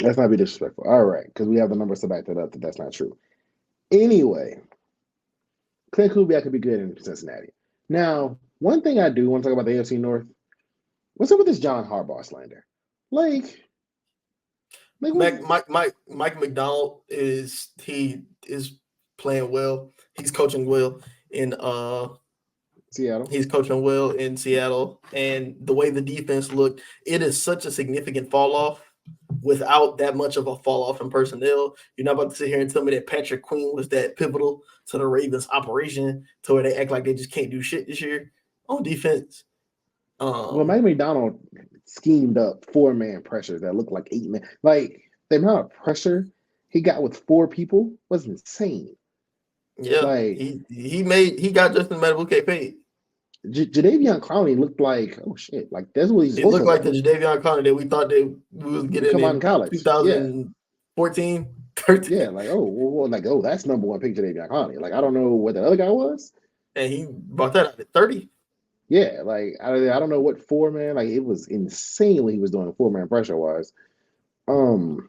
Let's not be disrespectful. All right, because we have the numbers to back that up. That's not true. Anyway, Clint Kubiak could be good in Cincinnati. Now, one thing I do want to talk about the AFC North. What's up with this John Harbaugh slander? Mike McDonald is playing well. He's coaching well in Seattle. He's coaching well in Seattle, and the way the defense looked, it is such a significant fall off without that much of a fall off in personnel. You're not about to sit here and tell me that Patrick Queen was that pivotal to the Ravens operation to where they act like they just can't do shit this year on defense. Well, Mike McDonald schemed up 4-man pressures that looked like 8-man. Like, the amount of pressure he got with 4 people was insane. Yeah, like, he got Justin Madubuike paid. Jadeveon Clowney looked like, oh shit, like that's what he's. It looked like the Jadeveon Clowney that we thought we was getting come out in college, 2014, 13. Yeah, like that's number 1 pick Jadeveon Clowney. Like I don't know what the other guy was, and he brought that out at 30. Yeah, like I don't know what 4-man. Like it was insane what he was doing 4-man pressure wise. Losing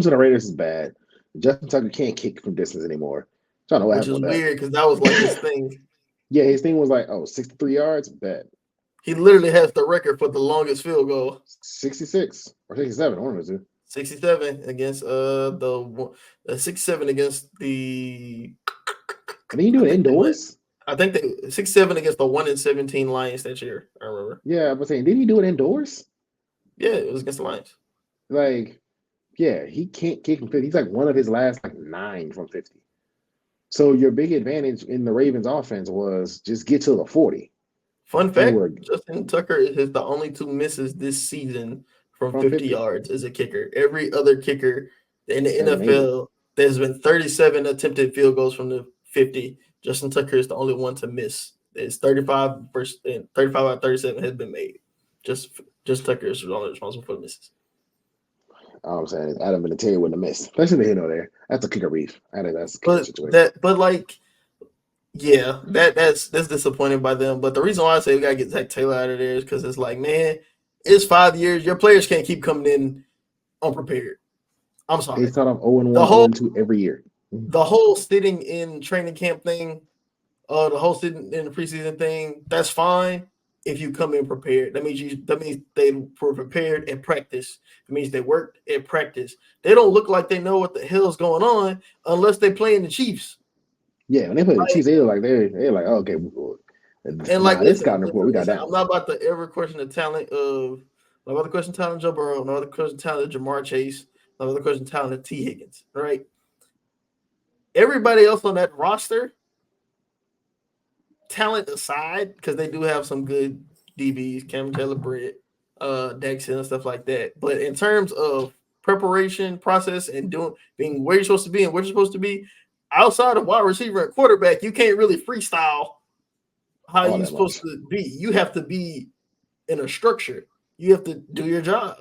to the Raiders is bad. Justin Tucker can't kick from distance anymore. I don't know what Which is weird because that was like his thing. Yeah, his thing was like, 63 yards, bet. He literally has the record for the longest field goal. 66 or 67, one of the two. 67 against the 67 against the. And then you do it indoors. I think they 6-7 against the 1-17 Lions that year. I remember. Yeah, but saying, didn't he do it indoors? Yeah, it was against the Lions. Like, yeah, he can't kick from 50. He's like one of his last 9 from 50. So your big advantage in the Ravens offense was just get to the 40. Fun fact, Justin Tucker is the only 2 misses this season from 50 yards as a kicker. Every other kicker in the NFL, there's been 37 attempted field goals from the 50. Justin Tucker is the only one to miss. It's 35 out of 37 has been made. Just Tucker is only responsible for the misses. All I'm saying is Adam Vinatieri wouldn't have missed. Especially the hit there. That's a kicker beef. That's disappointing by them. But the reason why I say we gotta get Zach Taylor out of there is because it's like, man, it's 5 years. Your players can't keep coming in unprepared. I'm sorry. They start off 0-1, 0-2 every year. The whole sitting in training camp thing, the whole sitting in the preseason thing, that's fine if you come in prepared. That means they were prepared and practice. It means they worked and practice. They don't look like they know what the hell's going on unless they play in the Chiefs. Yeah, when they play the Chiefs, they're like oh, okay. And like this scouting report, we got that. I'm not about to ever question the talent of. I'm not about to question the talent of Joe Burrow. I'm not about to question the talent of Jamar Chase. I'm not about to question the talent of T. Higgins. All right. Everybody else on that roster, talent aside, because they do have some good DBs, Cam Taylor-Britt, Dexter, and stuff like that. But in terms of preparation process and being where you're supposed to be and where you're supposed to be, outside of wide receiver and quarterback, you can't really freestyle how you're supposed to be. You have to be in a structure. You have to do your job.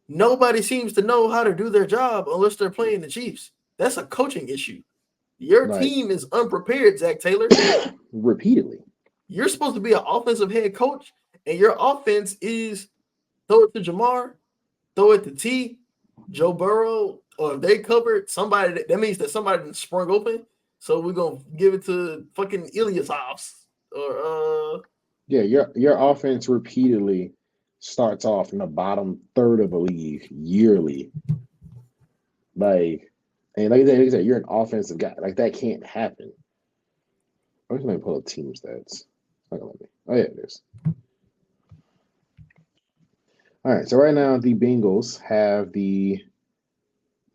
Nobody seems to know how to do their job unless they're playing the Chiefs. That's a coaching issue. Your team is unprepared, Zach Taylor. Repeatedly. You're supposed to be an offensive head coach, and your offense is throw it to Jamar, throw it to T, Joe Burrow, or if they covered somebody, that means that somebody sprung open. So we're gonna give it to fucking Ilyasovs or Yeah, your offense repeatedly starts off in the bottom third of the league yearly. Like I said, you're an offensive guy. Like that can't happen. I'm just gonna pull up team stats. Not gonna let me. Oh yeah, it is. All right, so right now the Bengals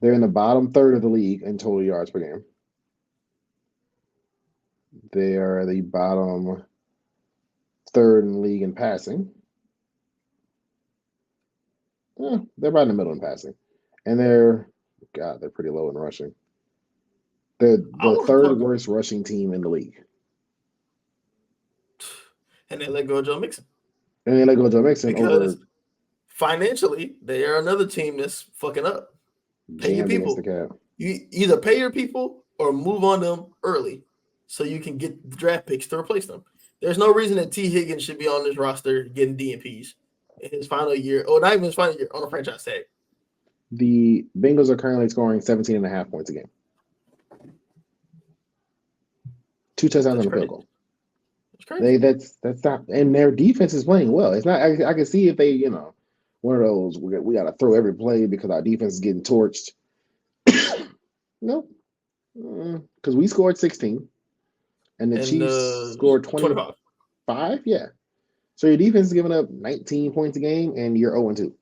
they're in the bottom third of the league in total yards per game. They are the bottom third in the league in passing. They're right in the middle in passing. And they're pretty low in rushing. They're the third worst rushing team in the league. And they let go of Joe Mixon. Because financially, they are another team that's fucking up. Pay your people. The cap. You either pay your people or move on them early so you can get draft picks to replace them. There's no reason that T. Higgins should be on this roster getting DNPs in his final year, or not even his final year, on a franchise tag. The Bengals are currently scoring 17.5 points a game. 2 touchdowns on the field goal. That's not, and their defense is playing well. It's not. I can see if they, one of those we got to throw every play because our defense is getting torched. No, because we scored 16, and the Chiefs scored 25. Yeah, so your defense is giving up 19 points a game, and you're 0-2.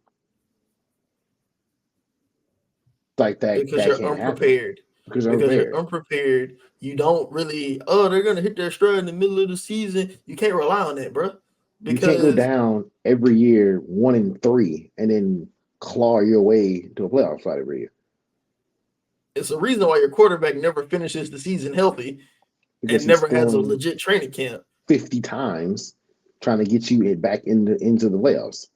Like that because you're unprepared. Because you're unprepared. You don't really. They're gonna hit their stride in the middle of the season. You can't rely on that, bro. Because you can't go down every year 1-3 and then claw your way to a playoff spot every year. It's a reason why your quarterback never finishes the season healthy and never has a legit training camp 50 times trying to get you back into the playoffs.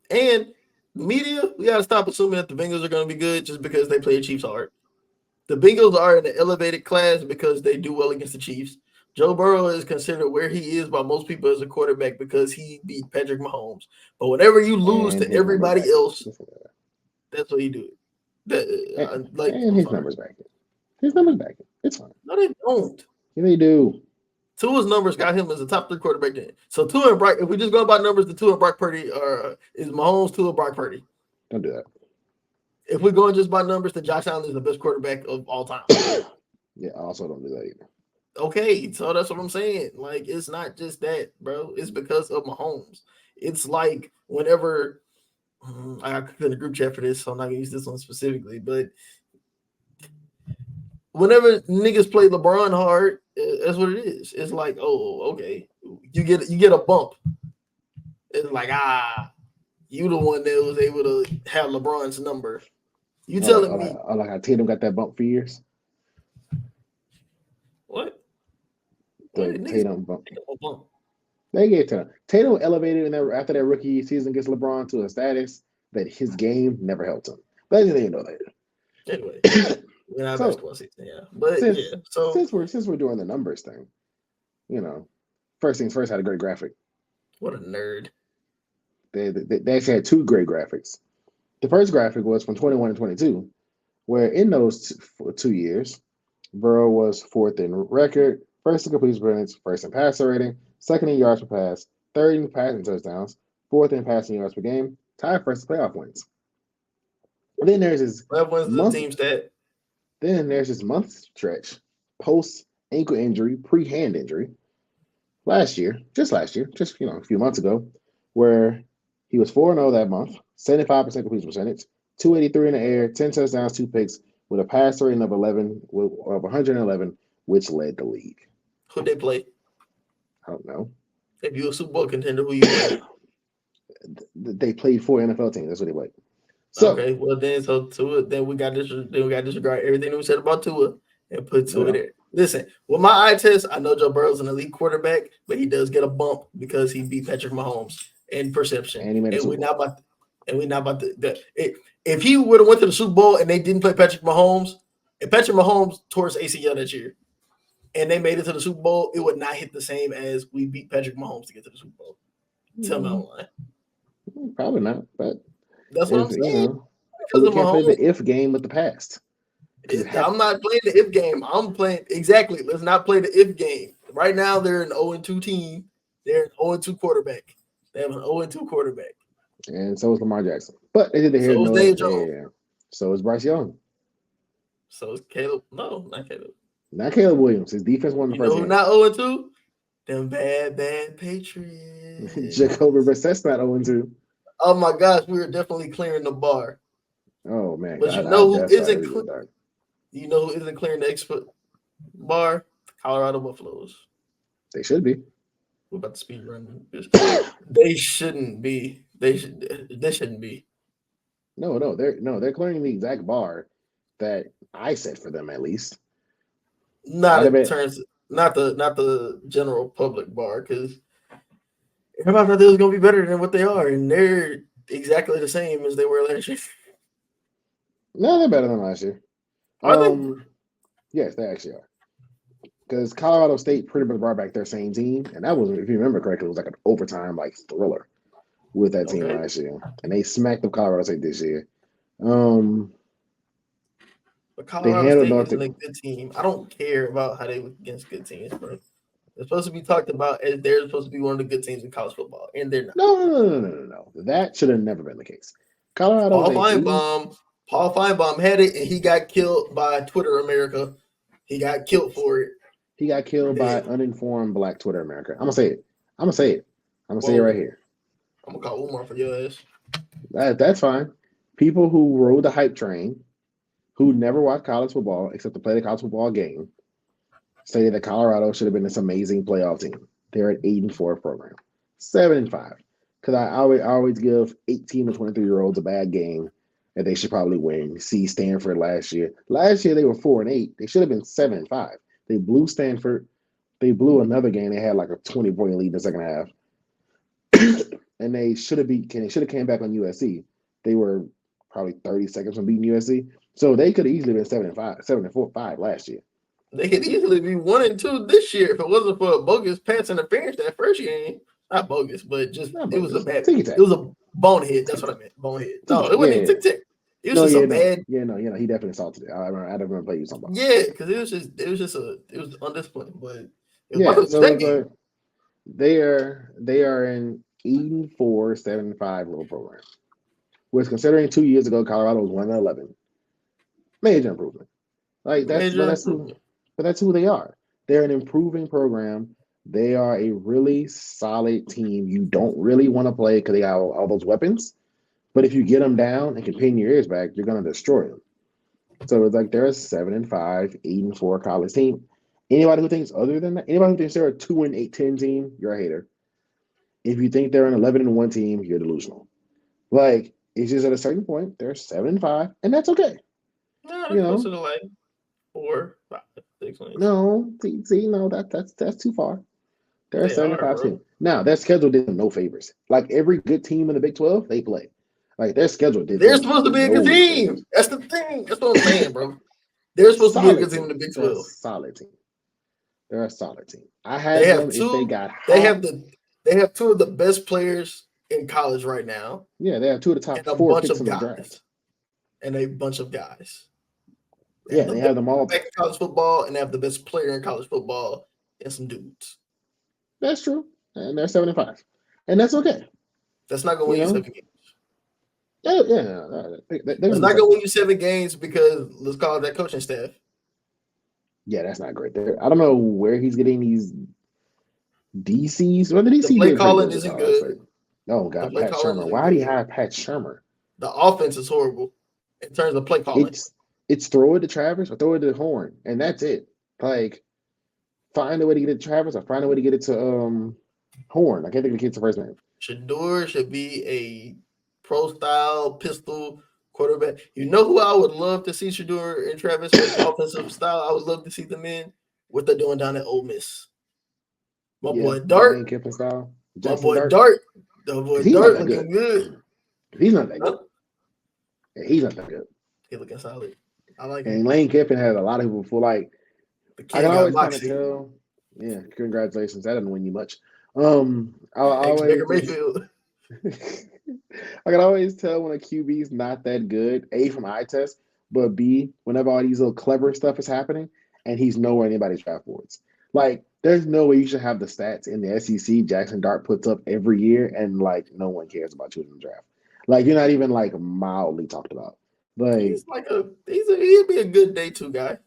And media, we got to stop assuming that the Bengals are going to be good just because they play the Chiefs hard. The Bengals are in an elevated class because they do well against the Chiefs. Joe Burrow is considered where he is by most people as a quarterback because he beat Patrick Mahomes. But whenever you lose to everybody else, that's what you do. His numbers back. It's fine. No, they don't. Yeah, they do. Tua's numbers got him as a top 3 quarterback then. So Tua and Brock, if we just go by numbers, the Tua and Brock Purdy is Mahomes, Tua, Brock Purdy. Don't do that. If we're going just by numbers, then Josh Allen is the best quarterback of all time. Yeah, I also don't do that either. Okay, so that's what I'm saying. Like, it's not just that, bro. It's because of Mahomes. It's like whenever I could in the group chat for this, so I'm not gonna use this one specifically, but whenever niggas play LeBron hard, that's what it is. It's like, oh, okay, you get a bump. It's like, you the one that was able to have LeBron's number. You telling me? Like how Tatum got that bump for years. What? Tatum bump. They gave Tatum elevated after that rookie season against LeBron to a status that his game never helped him. But I didn't even know that. Anyway, we're not basketball season, yeah. But so since we're doing the numbers thing, first things first, had a great graphic. What a nerd. They actually had 2 great graphics. The first graphic was from 21 and 22, where in those 2 years, Burrow was 4th in record, 1st in completion percentage, 1st in passer rating, 2nd in yards per pass, 3rd in passing touchdowns, 4th in passing yards per game, tied 1st in playoff wins. And then there's this team stat. Then there's this month stretch post ankle injury, pre-hand injury, just a few months ago, where he was 4-0 that month, 75% completion percentage, 283 in the air, 10 touchdowns, 2 picks, with a pass rating of 111, which led the league. Who they play? I don't know. If you're a Super Bowl contender, who you play? They played 4 NFL teams. That's what they played. So, okay, well then, Tua. Then we got disregard everything that we said about Tua and put Tua there. Listen, with my eye test, I know Joe Burrow's an elite quarterback, but he does get a bump because he beat Patrick Mahomes in perception. And we're not about to. If he would have went to the Super Bowl and they didn't play Patrick Mahomes, if Patrick Mahomes tore his ACL that year and they made it to the Super Bowl, it would not hit the same as we beat Patrick Mahomes to get to the Super Bowl. Tell me I'm lying. Probably not, but that's what I'm saying. Because we can't play the if game with the past. I'm not playing the if game. I'm playing exactly. Let's not play the if game. Right now, they're an 0-2 team. They're an 0-2 quarterback. They have an 0-2 quarterback. And so is Lamar Jackson. But they did so is Dave Jones. Yeah. So is Bryce Young. So is Caleb. No, not Caleb. Not Caleb Williams. His defense won the first game. Not 0-2? Them bad Patriots. Jacoby Brissett's not 0-2. Oh my gosh, we were definitely clearing the bar. Oh man. But you know who isn't clearing the expert bar? Colorado Buffaloes. They should be. We're about to speed run. They shouldn't be. They shouldn't be. No, they're clearing the exact bar that I set for them at least. Not the general public bar, because everybody thought they was gonna be better than what they are, and they're exactly the same as they were last year. No, they're better than last year. Are they? Yes, they actually are. Because Colorado State pretty much brought back their same team, and that was, if you remember correctly, it was like an overtime thriller with that team last year, and they smacked up Colorado State this year. But Colorado State isn't a good team. I don't care about how they look against good teams, bro. They're supposed to be talked about as they're supposed to be one of the good teams in college football, and they're not. No. That should have never been the case. Colorado. Paul Feinbaum had it, and he got killed by Twitter America. He got killed for it. He got killed by uninformed Black Twitter America. I'm gonna say it. I'm gonna say it right here. I'm gonna call Umar for your ass. That's fine. People who rode the hype train, who never watched college football except to play the college football game, say that Colorado should have been this amazing playoff team. They're an 8-4 program, 7-5. Because I always give 18 to 23-year-olds a bad game that they should probably win. See Stanford last year. Last year they were 4-8. They should have been 7-5. They blew Stanford. They blew another game. They had like a 20-point lead in the second half. And they should have came back on USC. They were probably 30 seconds from beating USC. So they could have easily been 7-4-5 last year. They could easily be 1-2 this year if it wasn't for a bogus pass interference that first game. Not bogus, but just it was a bad. It was a bonehead. That's what I meant. Bonehead. No, it wasn't even tic-tac. It was just a bad. He definitely assaulted it. I don't remember what you talking about. Yeah, because it was undisciplined, but they are an 8-4, 7-5 little program. Which, considering 2 years ago Colorado was 1-11, major improvement. Like that's who they are. They're an improving program. They are a really solid team. You don't really want to play because they got all those weapons. But if you get them down and can pin your ears back, you're going to destroy them. So it's like they're a 7-5, 8-4 college team. Anybody who thinks other than that, anybody who thinks they're a 2-8-10 team, you're a hater. If you think they're an 11-1 team, you're delusional. Like, it's just at a certain point, they're 7-5, and that's okay. No, they're closer to like 4, 5, 6 wins. No, that's too far. They're a 7-5 team. Now, their schedule did them no favors. Like every good team in the Big 12, they play. Like their schedule did. They're supposed to be a good team. Favors. That's the thing. That's what I'm saying, bro. They're supposed to be a good team in the Big 12. They're a solid team. They're a solid team. I had them if they got hot. They have two of the best players in college right now. Yeah, they have two of the top 4 picks in the draft. And a bunch of guys. They have them all. Back in college football, and they have the best player in college football and some dudes. That's true. And they're 7-5. And that's okay. That's not going to win you 7 games. It's not going to win you 7 games because let's call it that coaching staff. Yeah, that's not great. I don't know where he's getting these DCs. What did he see? The play calling isn't good. Oh, God. Pat Shurmur. Why do you have Pat Shurmur? The offense is horrible in terms of play calling. It's throw it to Travis or throw it to Horn, and that's it. Like, find a way to get it to Travis or find a way to get it to Horn. I can't think of the kid's first name. Shedeur should be a pro-style pistol quarterback. You know who I would love to see Shedeur and Travis with offensive style? I would love to see them in what they're doing down at Ole Miss. My boy Dart. My boy Dart. The boy Dart looking good. He's not that good. Yeah, he's not that good. He's looking solid. I like and him. Lane Kiffin has a lot of people feel like I can always kind of tell. Yeah, congratulations. That doesn't win you much. I can always tell when a QB is not that good. A, from eye test, but B, whenever all these little clever stuff is happening, and he's nowhere in anybody's draft boards. Like, there's no way you should have the stats in the SEC Jackson Dart puts up every year, and like no one cares about you in the draft. Like, you're not even like mildly talked about. Like, he'd be a good day 2 guy.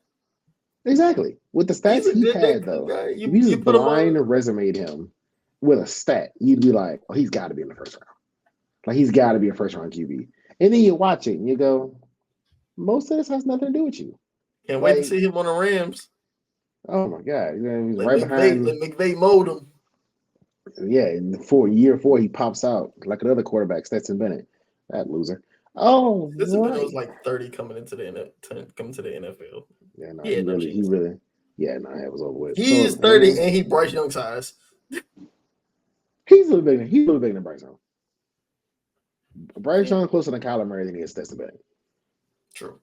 Exactly. With the stats he had, though, if you just blind resumed him with a stat, you'd be like, oh, he's got to be in the first round. Like, he's got to be a first-round QB. And then you watch it, and you go, most of this has nothing to do with you. Can't wait to see him on the Rams. Oh, my God. He's right behind. Let McVay mold him. Yeah, in year 4, he pops out like another quarterback, Stetson Bennett. That loser. Oh, Stetson Bennett right. was like 30 coming to the NFL. Yeah, no, He had no he chance. really, yeah, no, it was over with. He is 30 and he Bryce Young size. He's a little bigger. He's a little bigger than Bryce Young. Bryce Young closer to Kyler Murray than he is Stetson Bennett. True.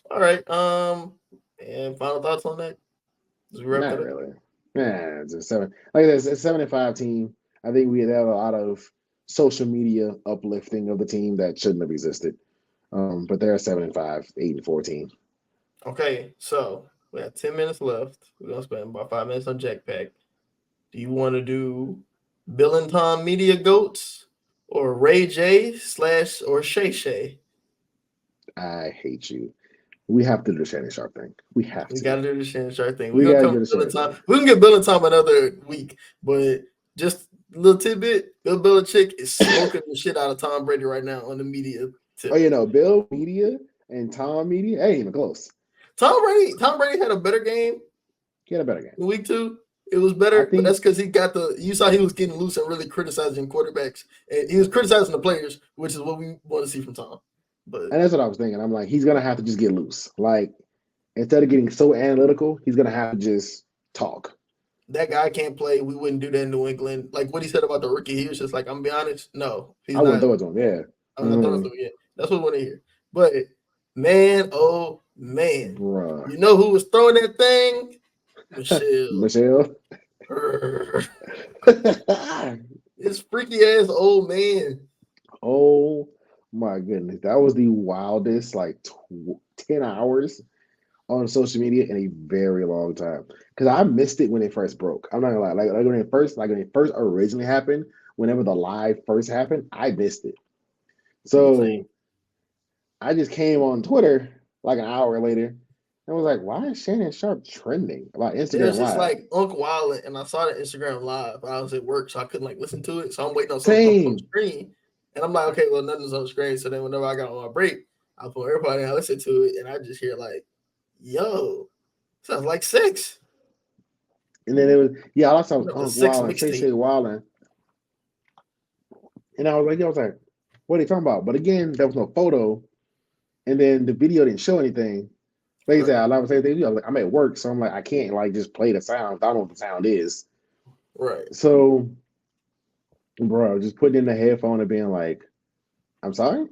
All right. And final thoughts on that? Not really. Yeah, it's a 7. Like it's a 7-5 team. I think we had a lot of social media uplifting of the team that shouldn't have existed. But they're a 7-5, 8-4 team. Okay, so we have 10 minutes left. We're gonna spend about 5 minutes on Jackpack. Do you want to do Bill and Tom Media Goats or Ray J / or Shay Shay? I hate you. We have to do the Shannon Sharp thing. We gotta do the Shannon Sharp thing. We We're gotta gonna do the come Bill Shannon and Tom. We can get Bill and Tom another week, but just a little tidbit: Bill Belichick is smoking the shit out of Tom Brady right now on the media tip. Oh, you know, Bill Media and Tom Media ain't even close. Tom Brady had a better game. He had a better game. In week 2, it was better, but that's because he got you saw he was getting loose and really criticizing quarterbacks. And he was criticizing the players, which is what we want to see from Tom. And that's what I was thinking. I'm like, he's gonna have to just get loose. Like, instead of getting so analytical, he's gonna have to just talk. That guy can't play. We wouldn't do that in New England. Like what he said about the rookie, he was just like, I'm gonna be honest, no. I wouldn't throw it to him, yeah. I'm not throwing it to him yet. That's what we want to hear. But man, oh man. Bruh. You know who was throwing that thing? Michelle. This freaky ass old man. Oh my goodness. That was the wildest, like 10 hours on social media in a very long time. Because I missed it when it first broke. I'm not gonna lie. Like when it first originally happened, whenever the live first happened, I missed it. So I just came on Twitter like an hour later and was like, why is Shannon Sharp trending about Instagram It was just Live? like Uncle Wallet, and I saw the Instagram Live. I was at work, so I couldn't like listen to it. So I'm waiting on something on the screen. And I'm like, okay, well, nothing's on the screen. So then whenever I got on my break, I put everybody and I listen to it, and I just hear like, yo, sounds like 6. And then it was, yeah, all I saw was Uncle Wallet, Shay Wallen. And I was like, what are you talking about? But again, there was no photo. And then the video didn't show anything. Like I said, I was like, I'm at work, so I'm like, I can't like just play the sound. I don't know what the sound is. Right. So, bro, just putting in the headphone and being like, I'm sorry?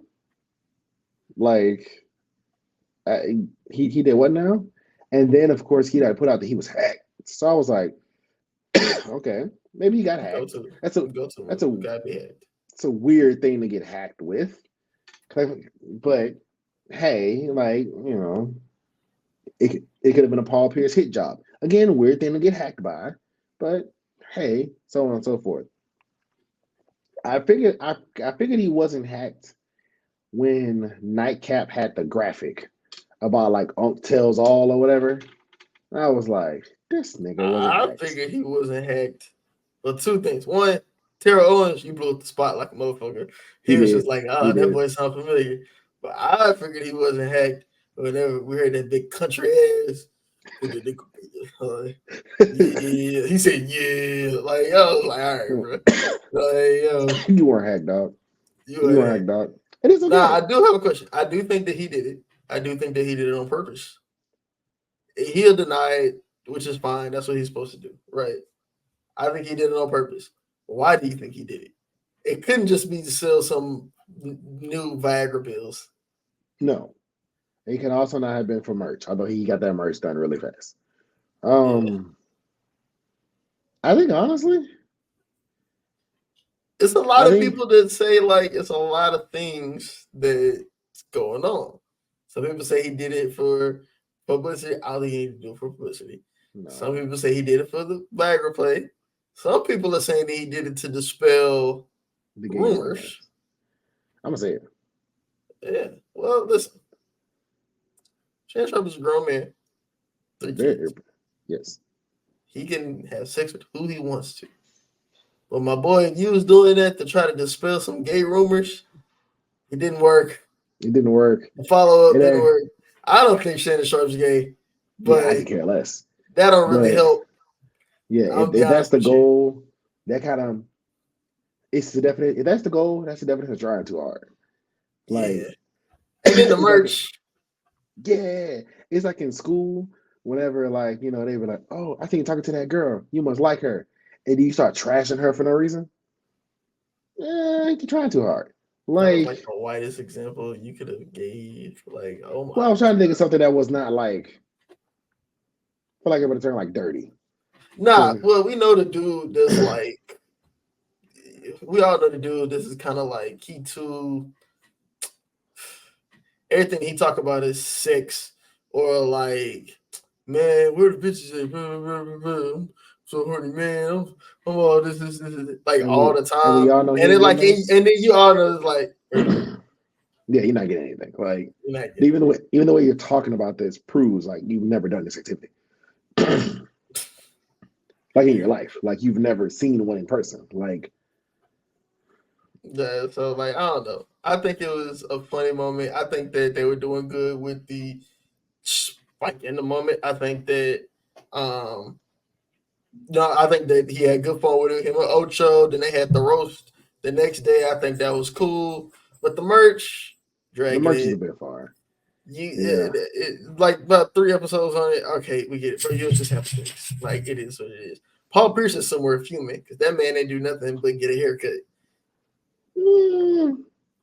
Like, he did what now? And then, of course, he put out that he was hacked. So I was like, okay, maybe he got hacked. That's a weird thing to get hacked with. But hey, like, you know, it could have been a Paul Pierce hit job. Again, weird thing to get hacked by. But hey, so on and so forth. I figured he wasn't hacked when Nightcap had the graphic about like Unc tells all or whatever. I was like, this nigga wasn't hacked. I figured he wasn't hacked. Well, 2 things. One, Terrell Owens, you blew up the spot like a motherfucker. He was just like, oh, that boy sounds familiar. But I figured he wasn't hacked whenever we heard that big country ass. Yeah. He said, yeah. Like, I was like, all right, bro. Like, yo. You weren't hacked, dog. You weren't hacked, dog. It is okay. Nah, I do have a question. I do think that he did it. I do think that he did it on purpose. He'll deny it, which is fine. That's what he's supposed to do, right? I think he did it on purpose. Why do you think he did it? It couldn't just be to sell some new Viagra pills. No. It can also not have been for merch, although he got that merch done really fast. I think, honestly, it's a lot of people that say, like, it's a lot of things that's going on. Some people say he did it for publicity. I don't think he did it for publicity. No. Some people say he did it for the Viagra play. Some people are saying that he did it to dispel the rumors. I'm going to say it. Yeah. Well, listen. Shannon Sharp is a grown man. 3 kids. Yes. He can have sex with who he wants to. But my boy, if you was doing that to try to dispel some gay rumors, it didn't work. It didn't work. The follow-up didn't work. I don't think Shannon Sharp's gay. But I could care less. That don't really help. Yeah, if that's the goal, that kind of it's the definition. If that's the goal, that's the definition of trying too hard. Like, yeah. And then the merch. It's like in school, whenever like, they were like, oh, I think you're talking to that girl. You must like her. And you start trashing her for no reason. You're trying too hard. That was like the whitest example you could have gave. Like, oh my. Well, I was trying to think of something that was not like, I feel like it would have turned like dirty. Nah, well, we know the dude that's like, we all know the dude. This is kind of like everything he talk about is sex or like, man, where the bitches at? So horny, man. I'm all this, like all the time. We all know and then like, and then you all know it's like, yeah, you're not getting anything. Like, even the way you're talking about this proves like you've never done this activity. Like in your life, like you've never seen one in person. Like, yeah, so like I don't know. I think it was a funny moment. I think that they were doing good with the spike in the moment. I think that I think that he had good fun with him and Ocho. Then they had the roast the next day. I think that was cool. But the merch, the merch is a bit far. Like about 3 episodes on it. Okay, we get it. But you just have to like it is what it is. Paul Pierce is somewhere fuming because that man ain't do nothing but get a haircut. He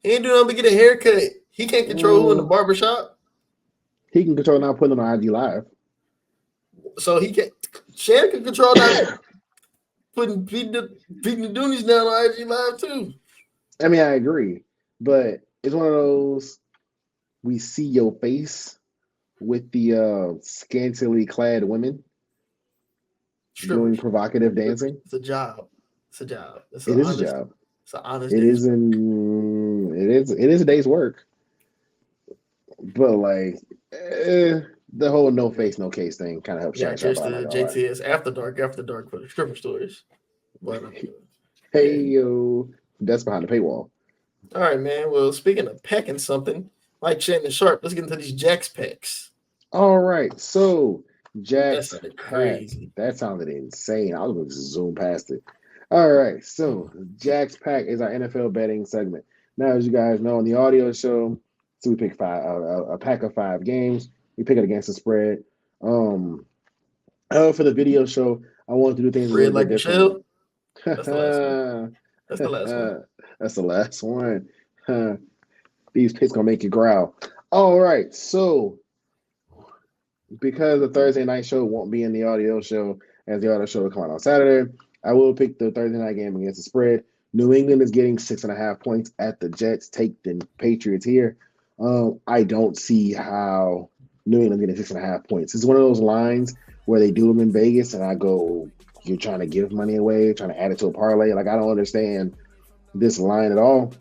ain't do nothing but get a haircut. He can't control who in the barbershop. He can control not putting on IG Live. So he can. Shannon can control not beating the Doonies down on IG Live too. I mean, I agree, but it's one of those. We see your face with the scantily clad women doing provocative dancing. It's a job. It's a job. It is a job. It's an honest. It is a day's work. But like the whole no face, no case thing kind of helps. Yeah, just the JTS after dark for the stripper stories. But hey yo, that's behind the paywall. All right, man. Well, speaking of packing something like Shannon Sharp, let's get into these Jax packs. All right, so Jax crazy. That sounded insane. I was going to zoom past it. All right, so Jax Pack is our NFL betting segment. Now, as you guys know, on the audio show, so we pick a pack of 5 games. We pick it against the spread. For the video show, I wanted to do things a little bit different. That's the last one. That's the last one. That's the last one. These picks gonna make you growl. All right, so because the Thursday night show won't be in the audio show, as the audio show will come out on Saturday, I will pick the Thursday night game against the spread. New England is getting 6.5 points at the Jets. Take the Patriots here. I don't see how New England getting 6.5 points. It's one of those lines where they do them in Vegas, and I go, "You're trying to give money away, trying to add it to a parlay." Like, I don't understand this line at all.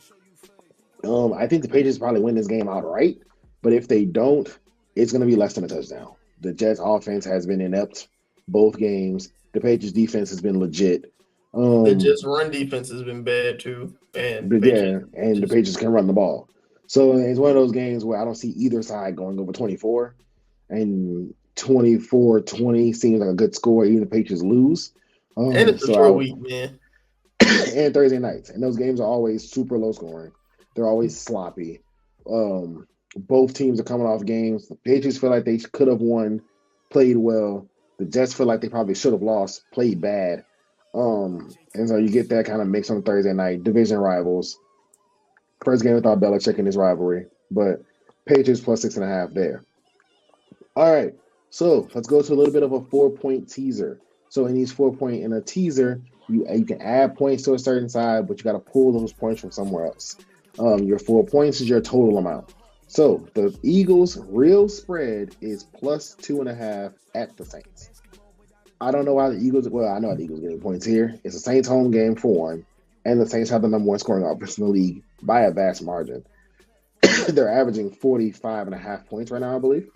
I think the Patriots probably win this game outright, but if they don't, it's going to be less than a touchdown. The Jets offense has been inept both games. The Patriots defense has been legit. The Jets run defense has been bad too. The Patriots can run the ball. So it's one of those games where I don't see either side going over 24, and 24-20 seems like a good score, even if the Patriots lose. And it's a short week, man. And Thursday nights. And those games are always super low scoring. They're always sloppy. Both teams are coming off games. The Patriots feel like they could have won, played well. The Jets feel like they probably should have lost, played bad. And so you get that kind of mix on Thursday night. Division rivals. First game without Belichick in this rivalry. But Patriots plus 6.5 there. All right. So let's go to a little bit of a 4-point teaser. So in these 4-point in a teaser, you can add points to a certain side, but you got to pull those points from somewhere else. Your 4 points is your total amount. So the Eagles' real spread is plus 2.5 at the Saints. I don't know why the Eagles. Well, I know the Eagles getting points here. It's a Saints home game for one, and the Saints have the number 1 scoring offense in the league by a vast margin. They're averaging 45.5 points right now, I believe.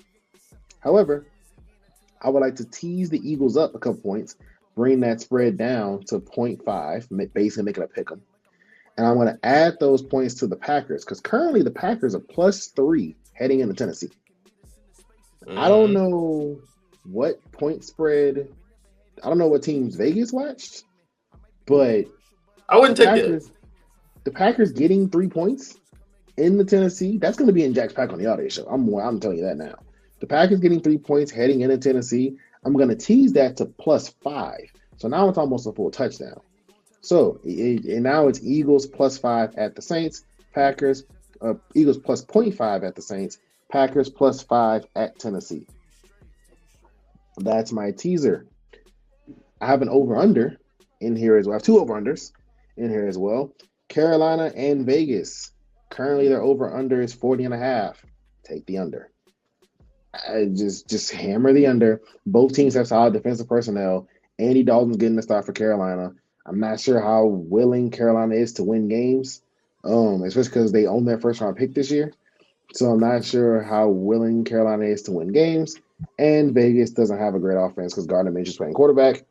However, I would like to tease the Eagles up a couple points, bring that spread down to 0.5, basically make it a pick 'em. And I'm going to add those points to the Packers because currently the Packers are plus 3 heading into Tennessee. I don't know what point spread. I don't know what teams Vegas watched, But I wouldn't take it. The Packers getting 3 points in the Tennessee, that's going to be in Jack's Pack on the Audio Show. I'm telling you that now. The Packers getting 3 points heading into Tennessee, I'm going to tease that to +5. So now it's almost a full touchdown. So and now it's Eagles +5 at the Saints, Packers, Eagles +0.5 at the Saints, Packers +5 at Tennessee. That's my teaser. I have an over-under in here as well. I have 2 over-unders in here as well. Carolina and Vegas. Currently, their over-under is 40.5. Take the under. Just hammer the under. Both teams have solid defensive personnel. Andy Dalton's getting the start for Carolina. I'm not sure how willing Carolina is to win games, especially because they own their first-round pick this year. So I'm not sure how willing Carolina is to win games. And Vegas doesn't have a great offense because Gardner Minshew's playing quarterback.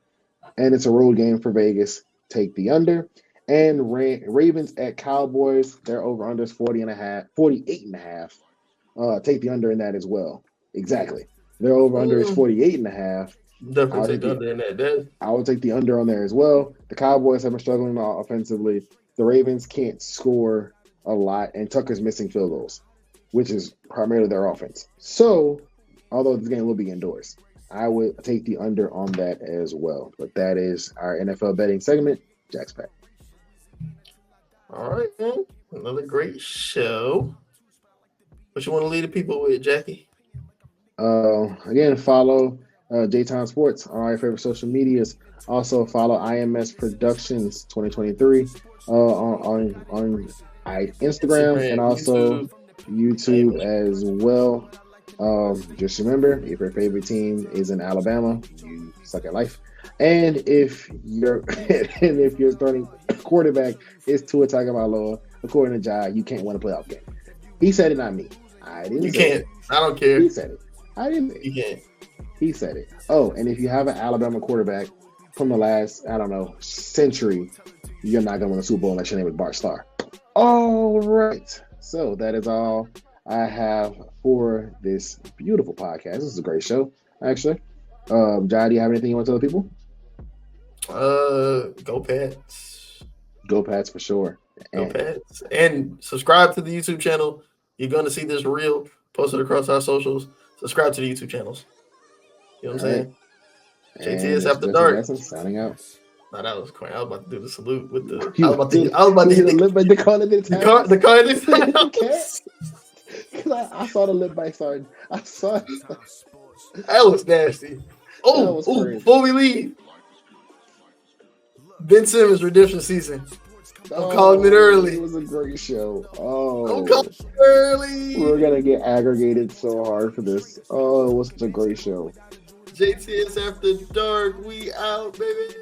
And it's a road game for Vegas. Take the under. And Ravens at Cowboys, their over-under is 48.5. Take the under in that as well. Exactly. Their over-under is 48.5. Definitely take the under in that. I would take the under on there as well. The Cowboys have been struggling offensively. The Ravens can't score a lot, and Tucker's missing field goals, which is primarily their offense. So, although this game will be indoors, I would take the under on that as well. But that is our NFL betting segment. Jack's Pack. All right, man. Another great show. What you want to lead the people with, Jackie? Again, follow Jtimesports on all your favorite social medias. Also, follow Imsproductions 2023 on Instagram and also YouTube as well. Just remember, if your favorite team is in Alabama, you suck at life. And if your starting quarterback is Tua Tagovailoa, according to Jai, you can't win a playoff game. He said it, not me. I didn't. You can't. I don't care. He said it. I didn't. You can't. He said it. Oh, and if you have an Alabama quarterback from the last, century, you're not going to win a Super Bowl unless your name is Bart Starr. All right. So that is all I have for this beautiful podcast. This is a great show, actually. Jai, do you have anything you want to tell the people? Go Pats. Go Pats for sure. Go Pats. And subscribe to the YouTube channel. You're going to see this reel posted across our socials. Subscribe to the YouTube channels. You know what I'm saying? JTS After Dark. Signing out. No, that was corny. I was about to do the salute with the. I was about to hit the lip bite. The card. I saw the lip bite starting. I saw it. That was nasty. Oh, before we leave, Ben Simmons redemption season. I'm calling it early. It was a great show. I'm calling it early. We're gonna get aggregated so hard for this. Oh, it was such a great show. JTS After Dark, we out, baby.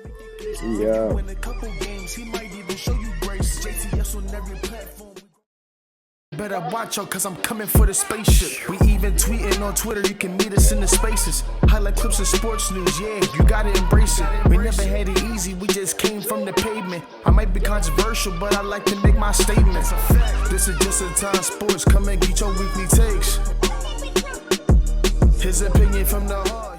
Yeah. Win a couple games, he might even show you grace. JTS on every platform. Better watch out, cause I'm coming for the spaceship. We even tweeting on Twitter, you can meet us in the spaces. Highlight clips of sports news, yeah, you gotta embrace it. We never had it easy, we just came from the pavement. I might be controversial, but I like to make my statements. This is just Jtimesports, come and get your weekly takes. His opinion from the heart.